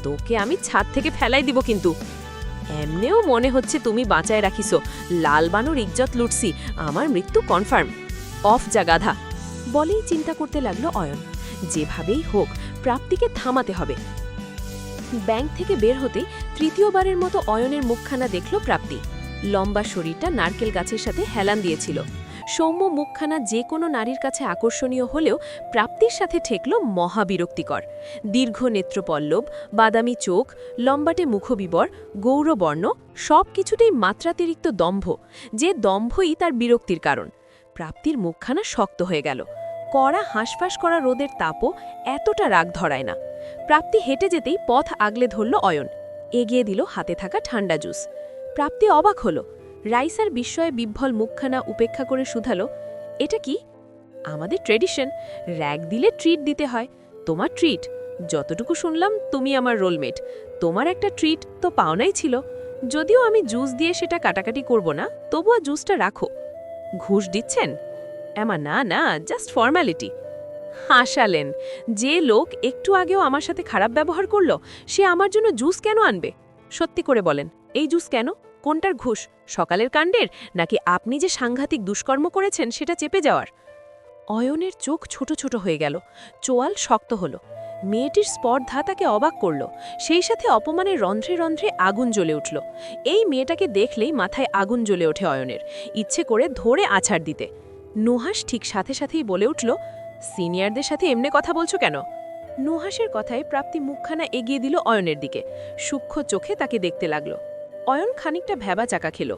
তোকে আমি ছাদ থেকে ফেলাই দিব কিন্তু। এমনেও মনে হচ্ছে তুমি বাঁচায় রাখিছো। লালবানুর ইজ্জত লুটছি, আমার মৃত্যু কনফার্ম। অফ যা গাধা। বলেই চিন্তা করতে লাগলো অয়ন। যেভাবেই হোক প্রাপ্তিকে থামাতে হবে। ব্যাংক থেকে বের হতেই তৃতীয়বারের মতো অয়নের মুখখানা দেখল প্রাপ্তি। লম্বা শরীরটা নারকেল গাছের সাথে হেলান দিয়েছিল। সৌম্য মুখখানা যে কোনো নারীর কাছে আকর্ষণীয় হলেও প্রাপ্তির সাথে ঠেকল মহাবিরক্তিকর। দীর্ঘ নেত্রপল্লব, বাদামি চোখ, লম্বাটে মুখবিবর, গৌরবর্ণ সব কিছুতেই মাত্রাতিরিক্ত দম্ভ, যে দম্ভই তার বিরক্তির কারণ। প্রাপ্তির মুখখানা শক্ত হয়ে গেল। কড়া হাঁসফাঁস করা রোদের তাপও এতটা রাগ ধরায় না। প্রাপ্তি হেঁটে যেতেই পথ আগলে ধরল অয়ন, এগিয়ে দিল হাতে থাকা ঠান্ডা জুস। প্রাপ্তি অবাক হল। রাইসার বিস্ময়ে বিহ্বল মুখখানা উপেক্ষা করে শুধালো, এটা কি? আমাদের ট্রেডিশন, র‍্যাগ দিলে ট্রিট দিতে হয়। তোমার ট্রিট? যতটুকু শুনলাম তুমি আমার রোলমেট, তোমার একটা ট্রিট তো পাওনাই ছিল। যদিও আমি জুস দিয়ে সেটা কাটাকাটি করব না, তবুও জুসটা রাখো। ঘুষ দিচ্ছেন? এমা না না, জাস্ট ফর্ম্যালিটি। হাসালেন। যে লোক একটু আগেও আমার সাথে খারাপ ব্যবহার করলো, সে আমার জন্য জুস কেন আনবে? সত্যি করে বলেন, এই জুস কেন? কোনটার ঘুষ? সকালের কাণ্ডের, নাকি আপনি যে সাংঘাতিক দুষ্কর্ম করেছেন সেটা চেপে যাওয়ার? অয়নের চোখ ছোট ছোট হয়ে গেল, চোয়াল শক্ত হলো। মেয়েটির স্পর্ধা তাকে অবাক করল, সেই সাথে অপমানের রন্ধ্রে রন্ধ্রে আগুন জ্বলে উঠল। এই মেয়েটাকে দেখলেই মাথায় আগুন জ্বলে ওঠে অয়নের, ইচ্ছে করে ধরে আছাড় দিতে। নুহাস ঠিক সাথে সাথেই বলে উঠল, সিনিয়রদের সাথে এমনি কথা বলছো কেন? নুহাসের কথায় প্রাপ্তি মুখখানা এগিয়ে দিল অয়নের দিকে, সূক্ষ্ম চোখে তাকে দেখতে লাগলো। অয়ন খানিকটা ভ্যাবা চাকা খেল,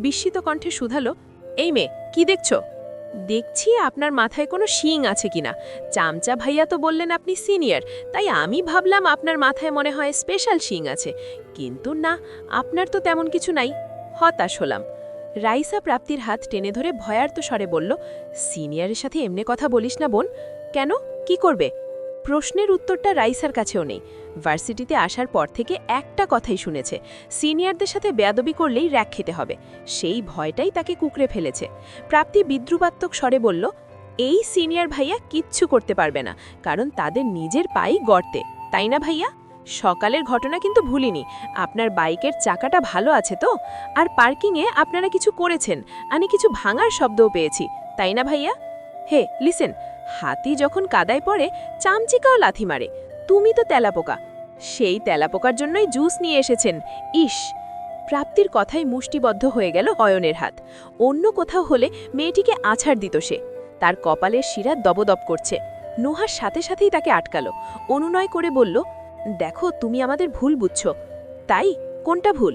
বিস্মিত কণ্ঠে শুধালো, এই মেয়ে, কি দেখছো? দেখছি আপনার মাথায় কোনো শিং আছে কিনা। চামচা ভাইয়া তো বললেন আপনি সিনিয়র, তাই আমি ভাবলাম আপনার মাথায় মনে হয় স্পেশাল শিং আছে, কিন্তু না, আপনার তো তেমন কিছু নাই। হতাশ হলাম। রাইসা প্রাপ্তির হাত টেনে ধরে ভয়ার্ত স্বরে বলল, সিনিয়রের সাথে এমনি কথা বলিস না বোন। কেন, কি করবে? প্রশ্নের উত্তরটা রাইসার কাছেও নেই। ভার্সিটিতে আসার পর থেকে একটা কথাই শুনেছে, সিনিয়রদের সাথে বেয়াদবি করলেই র‍্যাক খেতে হবে। সেই ভয়টাই তাকে কুকড়ে ফেলেছে। প্রাপ্তি বিদ্রুপাত্মক স্বরে বলল, এই সিনিয়র ভাইয়া কিচ্ছু করতে পারবে না, কারণ তাদের নিজের পাই গর্তে, তাই না ভাইয়া? সকালের ঘটনা কিন্তু ভুলিনি। আপনার বাইকের চাকাটা ভালো আছে তো? আর পার্কিংয়ে আপনারা কিছু করেছেন, আমি কিছু ভাঙার শব্দও পেয়েছি, তাই না ভাইয়া? হে লিসেন, হাতি যখন কাদায় পড়ে চামচিকাও লাথি মারে, তুমি তো তেলাপোকা। সেই তেলাপোকার জন্যই জুস নিয়ে এসেছেন। ইস! প্রাপ্তির কথায় মুষ্টিবদ্ধ হয়ে গেল অয়নের হাত। অন্য কোথাও হলে মেয়েটিকে আছাড় দিত সে। তার কপালের শিরা দবদব করছে। নুহার সাথে সাথেই তাকে আটকালো, অনুনয় করে বলল, দেখো তুমি আমাদের ভুল বুঝছো। তাই? কোনটা ভুল?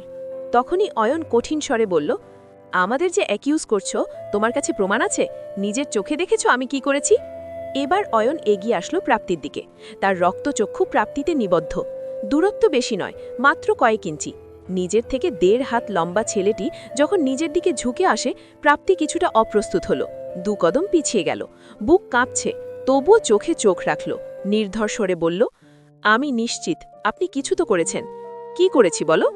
তখনই অয়ন কঠিন স্বরে বলল, আমাদের যে অ্যাকিউজ করছো, তোমার কাছে প্রমাণ আছে? নিজের চোখে দেখেছো আমি কি করেছি? এবার অয়ন এগিয়ে আসলো প্রাপ্তির দিকে, তার রক্তচক্ষু প্রাপ্তিতে নিবদ্ধ। দূরত্ব বেশি নয়, মাত্র কয়েক ইঞ্চি। নিজের থেকে 1.5 হাত লম্বা ছেলেটি যখন নিজের দিকে ঝুঁকে আসে, প্রাপ্তি কিছুটা অপ্রস্তুত হলো, 2 কদম পিছিয়ে গেল। বুক কাঁপছে, তবুও চোখে চোখ রাখল। নির্ধর স্বরে বলল, আমি নিশ্চিত আপনি কিছু তো করেছেন। কি করেছি বলো?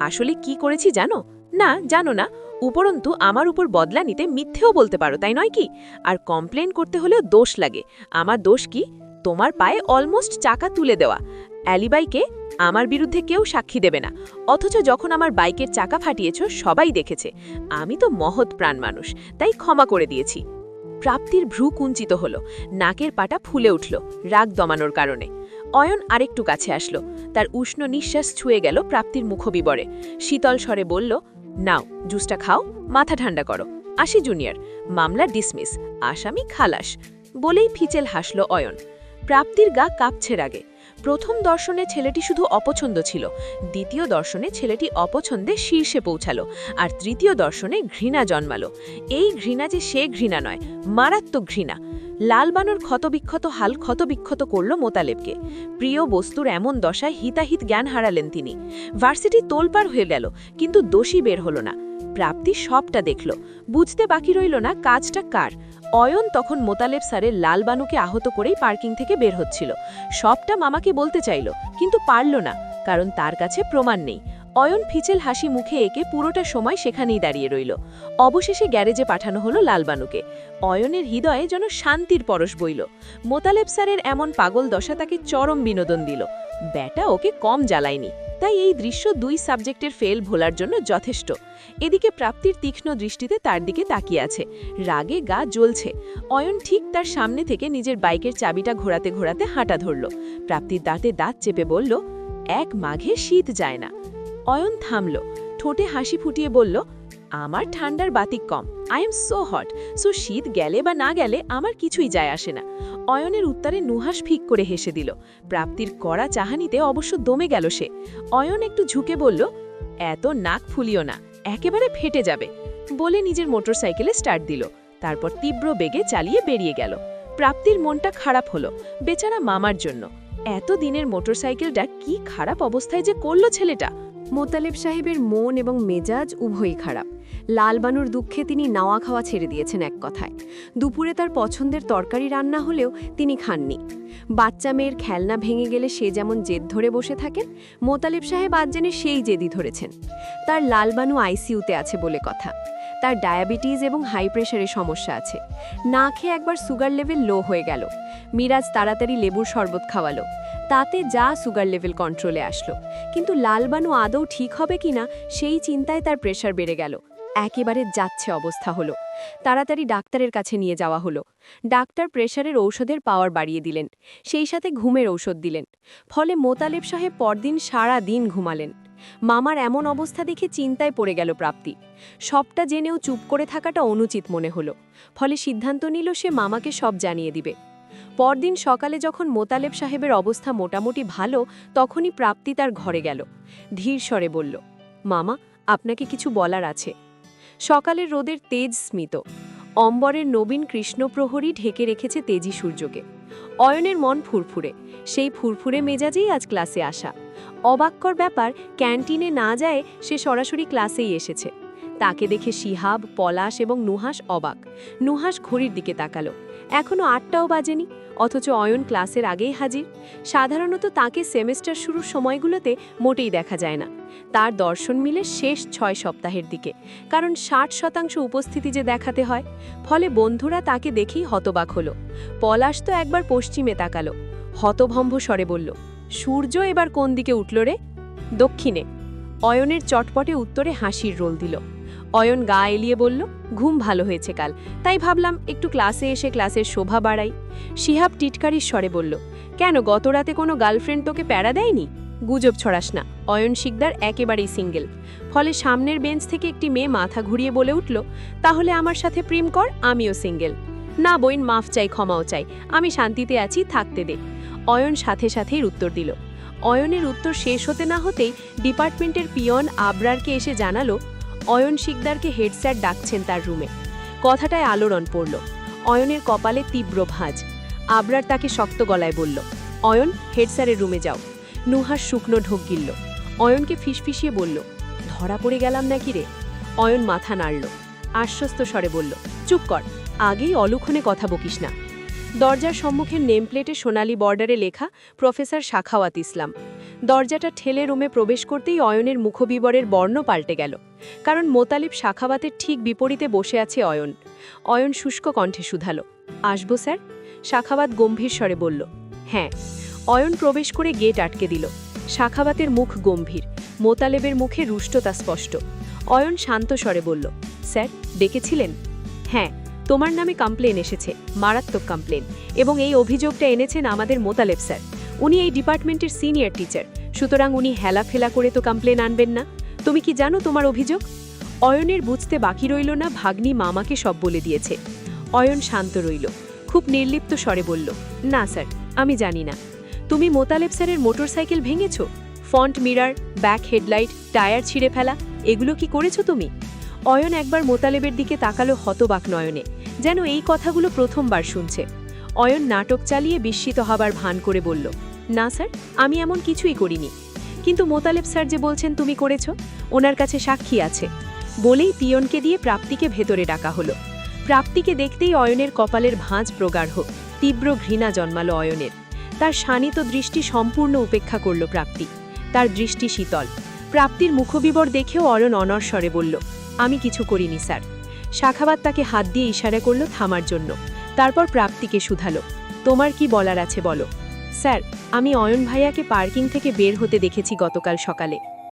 আসলে কি করেছি জানো? না, জানো না। উপরন্তু আমার উপর বদলা নিতে মিথ্যেও বলতে পারো, তাই নয় কি? আর কমপ্লেন করতে হলেও দোষ লাগে। আমার দোষ কি? তোমার পায়ে অলমোস্ট চাকা তুলে দেওয়া। অ্যালিবাইকে আমার বিরুদ্ধে কেউ সাক্ষী দেবে না, অথচ যখন আমার বাইকের চাকা ফাটিয়েছ সবাই দেখেছে। আমি তো মহৎ প্রাণ মানুষ, তাই ক্ষমা করে দিয়েছি। প্রাপ্তির ভ্রু কুঞ্চিত হল, নাকের পাটা ফুলে উঠল রাগ দমানোর কারণে। অয়ন আরেকটু কাছে আসলো, তার উষ্ণ নিঃশ্বাস ছুঁয়ে গেল প্রাপ্তির মুখবিবরে। শীতল স্বরে বলল, নাও জুসটা খাও, মাথা ঠান্ডা করো। আসি জুনিয়র, মামলা ডিসমিস, আসামি খালাস। বলেই ফিচেল হাসল অয়ন। প্রাপ্তির গা কাঁপছে রাগে। প্রথম দর্শনে ছেলেটি শুধু অপছন্দ ছিল, দ্বিতীয় দর্শনে ছেলেটি অপছন্দে শীর্ষে পৌঁছালো, আর তৃতীয় দর্শনে ঘৃণা জন্মালো। এই ঘৃণা যে সে ঘৃণা নয়, মারাত্মক ঘৃণা। লালবানুর ক্ষতবিক্ষত হাল ক্ষতবিক্ষত করল মোতালেবকে। প্রিয় বস্তুর এমন দশায় হিতাহিত জ্ঞান হারালেন তিনি। ভার্সিটি তোলপাড় হয়ে গেল, কিন্তু দোষী বের হল না। প্রাপ্তি সবটা দেখল, বুঝতে বাকি রইল না কাজটা কার। অয়ন তখন মোতালেব স্যারের লালবানুকে আহত করেই পার্কিং থেকে বের হচ্ছিল। সবটা মামাকে বলতে চাইল, কিন্তু পারল না, কারণ তার কাছে প্রমাণ নেই। অয়ন ফিচেল হাসি মুখে এঁকে পুরোটা সময় সেখানেই দাঁড়িয়ে রইল। অবশেষে গ্যারেজে পাঠানো হলো লালবানুকে। অয়নের হৃদয়ে যেন শান্তির পরশ বইল। মোতালেব স্যারের এমন পাগল দশা তাকে চরম বিনোদন দিল। ব্যাটা ওকে কম জ্বালায়নি, তাই এই দৃশ্য 2 সাবজেক্টের ফেল ভোলার জন্য যথেষ্ট। এদিকে প্রাপ্তির তীক্ষ্ণ দৃষ্টিতে তার দিকে তাকিয়ে আছে, রাগে গা জ্বলছে। অয়ন ঠিক তার সামনে থেকে নিজের বাইকের চাবিটা ঘোরাতে ঘোরাতে হাঁটা ধরল। প্রাপ্তির দাঁতে দাঁত চেপে বলল, 1 মাঘে শীত যায় না। অয়ন থামল, ঠোঁটে হাসি ফুটিয়ে বলল, আমার ঠান্ডার বাতিক কম, I am so hot, so শীত গেলে বা না গেলে আমার কিছুই যায় আসে না। অয়নের উত্তরে নুহাস ফিক করে হেসে দিল। প্রাপ্তির কড়া চাহানিতে অবশ্য দমে গেল সে। অয়ন একটু ঝুঁকে বলল, এত নাক ফুলিও না, একেবারে ফেটে যাবে, বলে নিজের মোটরসাইকেলে স্টার্ট দিল। তারপর তীব্র বেগে চালিয়ে বেরিয়ে গেল। প্রাপ্তির মনটা খারাপ হলো, বেচারা মামার জন্য। এত দিনের মোটরসাইকেলটা কি খারাপ অবস্থায় যে করলো ছেলেটা। মোতালেব সাহেবের মন এবং মেজাজ উভয়ই খারাপ। লালবানুর দুঃখে তিনি নাওয়া খাওয়া ছেড়ে দিয়েছেন এক কথায়। দুপুরে তার পছন্দের তরকারি রান্না হলেও তিনি খাননি। বাচ্চা মেয়ের খেলনা ভেঙে গেলে সে যেমন জেদ ধরে বসে থাকেন, মোতালেব সাহেব আজ জেনে সেই জেদি ধরেছেন। তার লালবানু আইসিইউতে আছে বলে কথা। তার ডায়াবেটিস এবং হাই প্রেশারের সমস্যা আছে। না খেয়ে একবার সুগার লেভেল লো হয়ে গেল। মিরাজ তাড়াতাড়ি লেবুর শরবত খাওয়ালো, তাতে যা সুগার লেভেল কন্ট্রোলে আসলো। কিন্তু লালবানু আদৌ ঠিক হবে কিনা সেই চিন্তায় তার প্রেশার বেড়ে গেল। একেবারে যাচ্ছে অবস্থা হলো। তাড়াতাড়ি ডাক্তারের কাছে নিয়ে যাওয়া হলো। ডাক্তার প্রেশারের ঔষধের পাওয়ার বাড়িয়ে দিলেন, সেই সাথে ঘুমের ঔষধ দিলেন। ফলে মোতালেব সাহেব পরদিন সারা দিন ঘুমালেন। মামার এমন অবস্থা দেখে চিন্তায় পড়ে গেল প্রাপ্তি। সবটা জেনেও চুপ করে থাকাটা অনুচিত মনে হলো। ফলে সিদ্ধান্ত নিল সে মামাকে সব জানিয়ে দিবে। পরদিন সকালে যখন মোতালেব সাহেবের অবস্থা মোটামুটি ভালো, তখনই প্রাপ্তি তার ঘরে গেল। ধীর স্বরে বলল, মামা, আপনাকে কিছু বলার আছে। সকালের রোদের তেজ স্মিত। অম্বরের নবীন কৃষ্ণপ্রহরী ঢেকে রেখেছে তেজি সূর্যকে। অয়নের মন ফুরফুরে, সেই ফুরফুরে মেজাজেই আজ ক্লাসে আসা। অবাক্যর ব্যাপার, ক্যান্টিনে না যায় সে সরাসরি ক্লাসেই এসেছে। তাকে দেখে শিহাব, পলাশ এবং নুহাস অবাক। নুহাস ঘড়ির দিকে তাকালো, এখনও 8টাও বাজেনি, অথচ অয়ন ক্লাসের আগেই হাজির। সাধারণত তাকে সেমেস্টার শুরুর সময়গুলোতে মোটেই দেখা যায় না। তার দর্শন মিলে শেষ 6 সপ্তাহের দিকে, কারণ 60% উপস্থিতি যে দেখাতে হয়। ফলে বন্ধুরা তাকে দেখেই হতবাক হলো। পলাশ তো একবার পশ্চিমে তাকালো, হতভম্ব স্বরে বলল, সূর্য এবার কোন দিকে উঠল রে? দক্ষিণে। অয়নের চটপটে উত্তরে হাসির রোল দিল। অয়ন গা এলিয়ে বলল, ঘুম ভালো হয়েছে কাল, তাই ভাবলাম একটু ক্লাসে এসে ক্লাসের শোভা বাড়াই। শিহাব টিটকারির স্বরে বলল, কেন গতরাতে কোনো গার্লফ্রেন্ড তোকে প্যারা দেয়নি? গুজব ছড়াস না, অয়ন শিকদার একেবারেই সিঙ্গেল। ফলে সামনের বেঞ্চ থেকে একটি মেয়ে মাথা ঘুরিয়ে বলে উঠল, তাহলে আমার সাথে প্রেম কর, আমিও সিঙ্গেল। না বইন, মাফ চাই, ক্ষমাও চাই, আমি শান্তিতে আছি, থাকতে দে। অয়ন সাথে সাথেই উত্তর দিল। অয়নের উত্তর শেষ হতে না হতেই ডিপার্টমেন্টের পিয়ন আবরারকে এসে জানালো, অয়ন শিকদারকে হেড স্যার ডাকছেন তার রুমে। কথাটায় আলোড়ন পড়ল। অয়নের কপালে তীব্র ভাঁজ। আবরার তাকে শক্ত গলায় বলল, অয়ন, হেড স্যারের রুমে যাও। নুহাস শুকনো ঢোক গিলল। অয়নকে ফিসফিসিয়ে বলল, ধরা পড়ে গেলাম নাকি রে? অয়ন মাথা নাড়ল, আশ্বস্ত স্বরে বলল, চুপ কর, আগেই অলুক্ষণে কথা বকিস না। দরজার সম্মুখের নেমপ্লেটে সোনালি বর্ডারে লেখা প্রফেসর শাখাওয়াত ইসলাম। দরজাটা ঠেলে রুমে প্রবেশ করতেই অয়নের মুখবিবরের বর্ণ পাল্টে গেল, কারণ মোতালিব শাখাওয়াতের ঠিক বিপরীতে বসে আছে অয়ন। অয়ন শুষ্ক কণ্ঠে শুধালো, আসবো স্যার? শাখাওয়াত গম্ভীর স্বরে বলল, হ্যাঁ। অয়ন প্রবেশ করে গেট আটকে দিল। শাখাওয়াতের মুখ গম্ভীর, মোতালেবের মুখে রুষ্টতা স্পষ্ট। অয়ন শান্ত স্বরে বলল, স্যার ডেকেছিলেন? হ্যাঁ, তোমার নামে কমপ্লেন এসেছে, মারাত্মক কমপ্লেন, এবং এই অভিযোগটা এনেছেন আমাদের মোতালেব স্যার। উনি এই ডিপার্টমেন্টের সিনিয়র টিচার, সুতরাং উনি হেলাফেলা করে তো কমপ্লেন আনবেন না। তুমি কি জানো তোমার অভিযোগ? অয়নের বুঝতে বাকি রইল না ভাগ্নি মামাকে সব বলে দিয়েছে। অয়ন শান্ত রইল, খুব নির্লিপ্ত স্বরে বলল, না স্যার, আমি জানি না। তুমি মোতালেব স্যারের মোটরসাইকেল ভেঙেছ? Front mirror, back headlight, tyre ছিঁড়ে ফেলা, এগুলো কি করেছো তুমি? অয়ন একবার মোতালেবের দিকে তাকালো হতবাক নয়নে, যেন এই কথাগুলো প্রথমবার শুনছে। অয়ন নাটক চালিয়ে বিস্মিত হবার ভান করে বলল, না স্যার, আমি এমন কিছুই করিনি। কিন্তু মোতালেব স্যার যে বলছেন তুমি করেছ, ওনার কাছে সাক্ষী আছে। বলেই পিয়নকে দিয়ে প্রাপ্তিকে ভেতরে ডাকা হলো। প্রাপ্তিকে দেখতেই অয়নের কপালের ভাঁজ প্রগাঢ়, তীব্র ঘৃণা জন্মালো অয়নের। তার শানিত দৃষ্টি সম্পূর্ণ উপেক্ষা করল প্রাপ্তি। তার দৃষ্টি শীতল। প্রাপ্তির মুখবিবর দেখেও অয়ন অনর্স্বরে বলল, আমি কিছু করিনি স্যার। শাখাওয়াত তাকে হাত দিয়ে ইশারা করল থামার জন্য। তারপর প্রাপ্তিকে শুধালো, তোমার কি বলার আছে বলো। স্যার, আমি অয়ন ভাইয়াকে পার্কিং থেকে বের হতে দেখেছি গতকাল সকালে।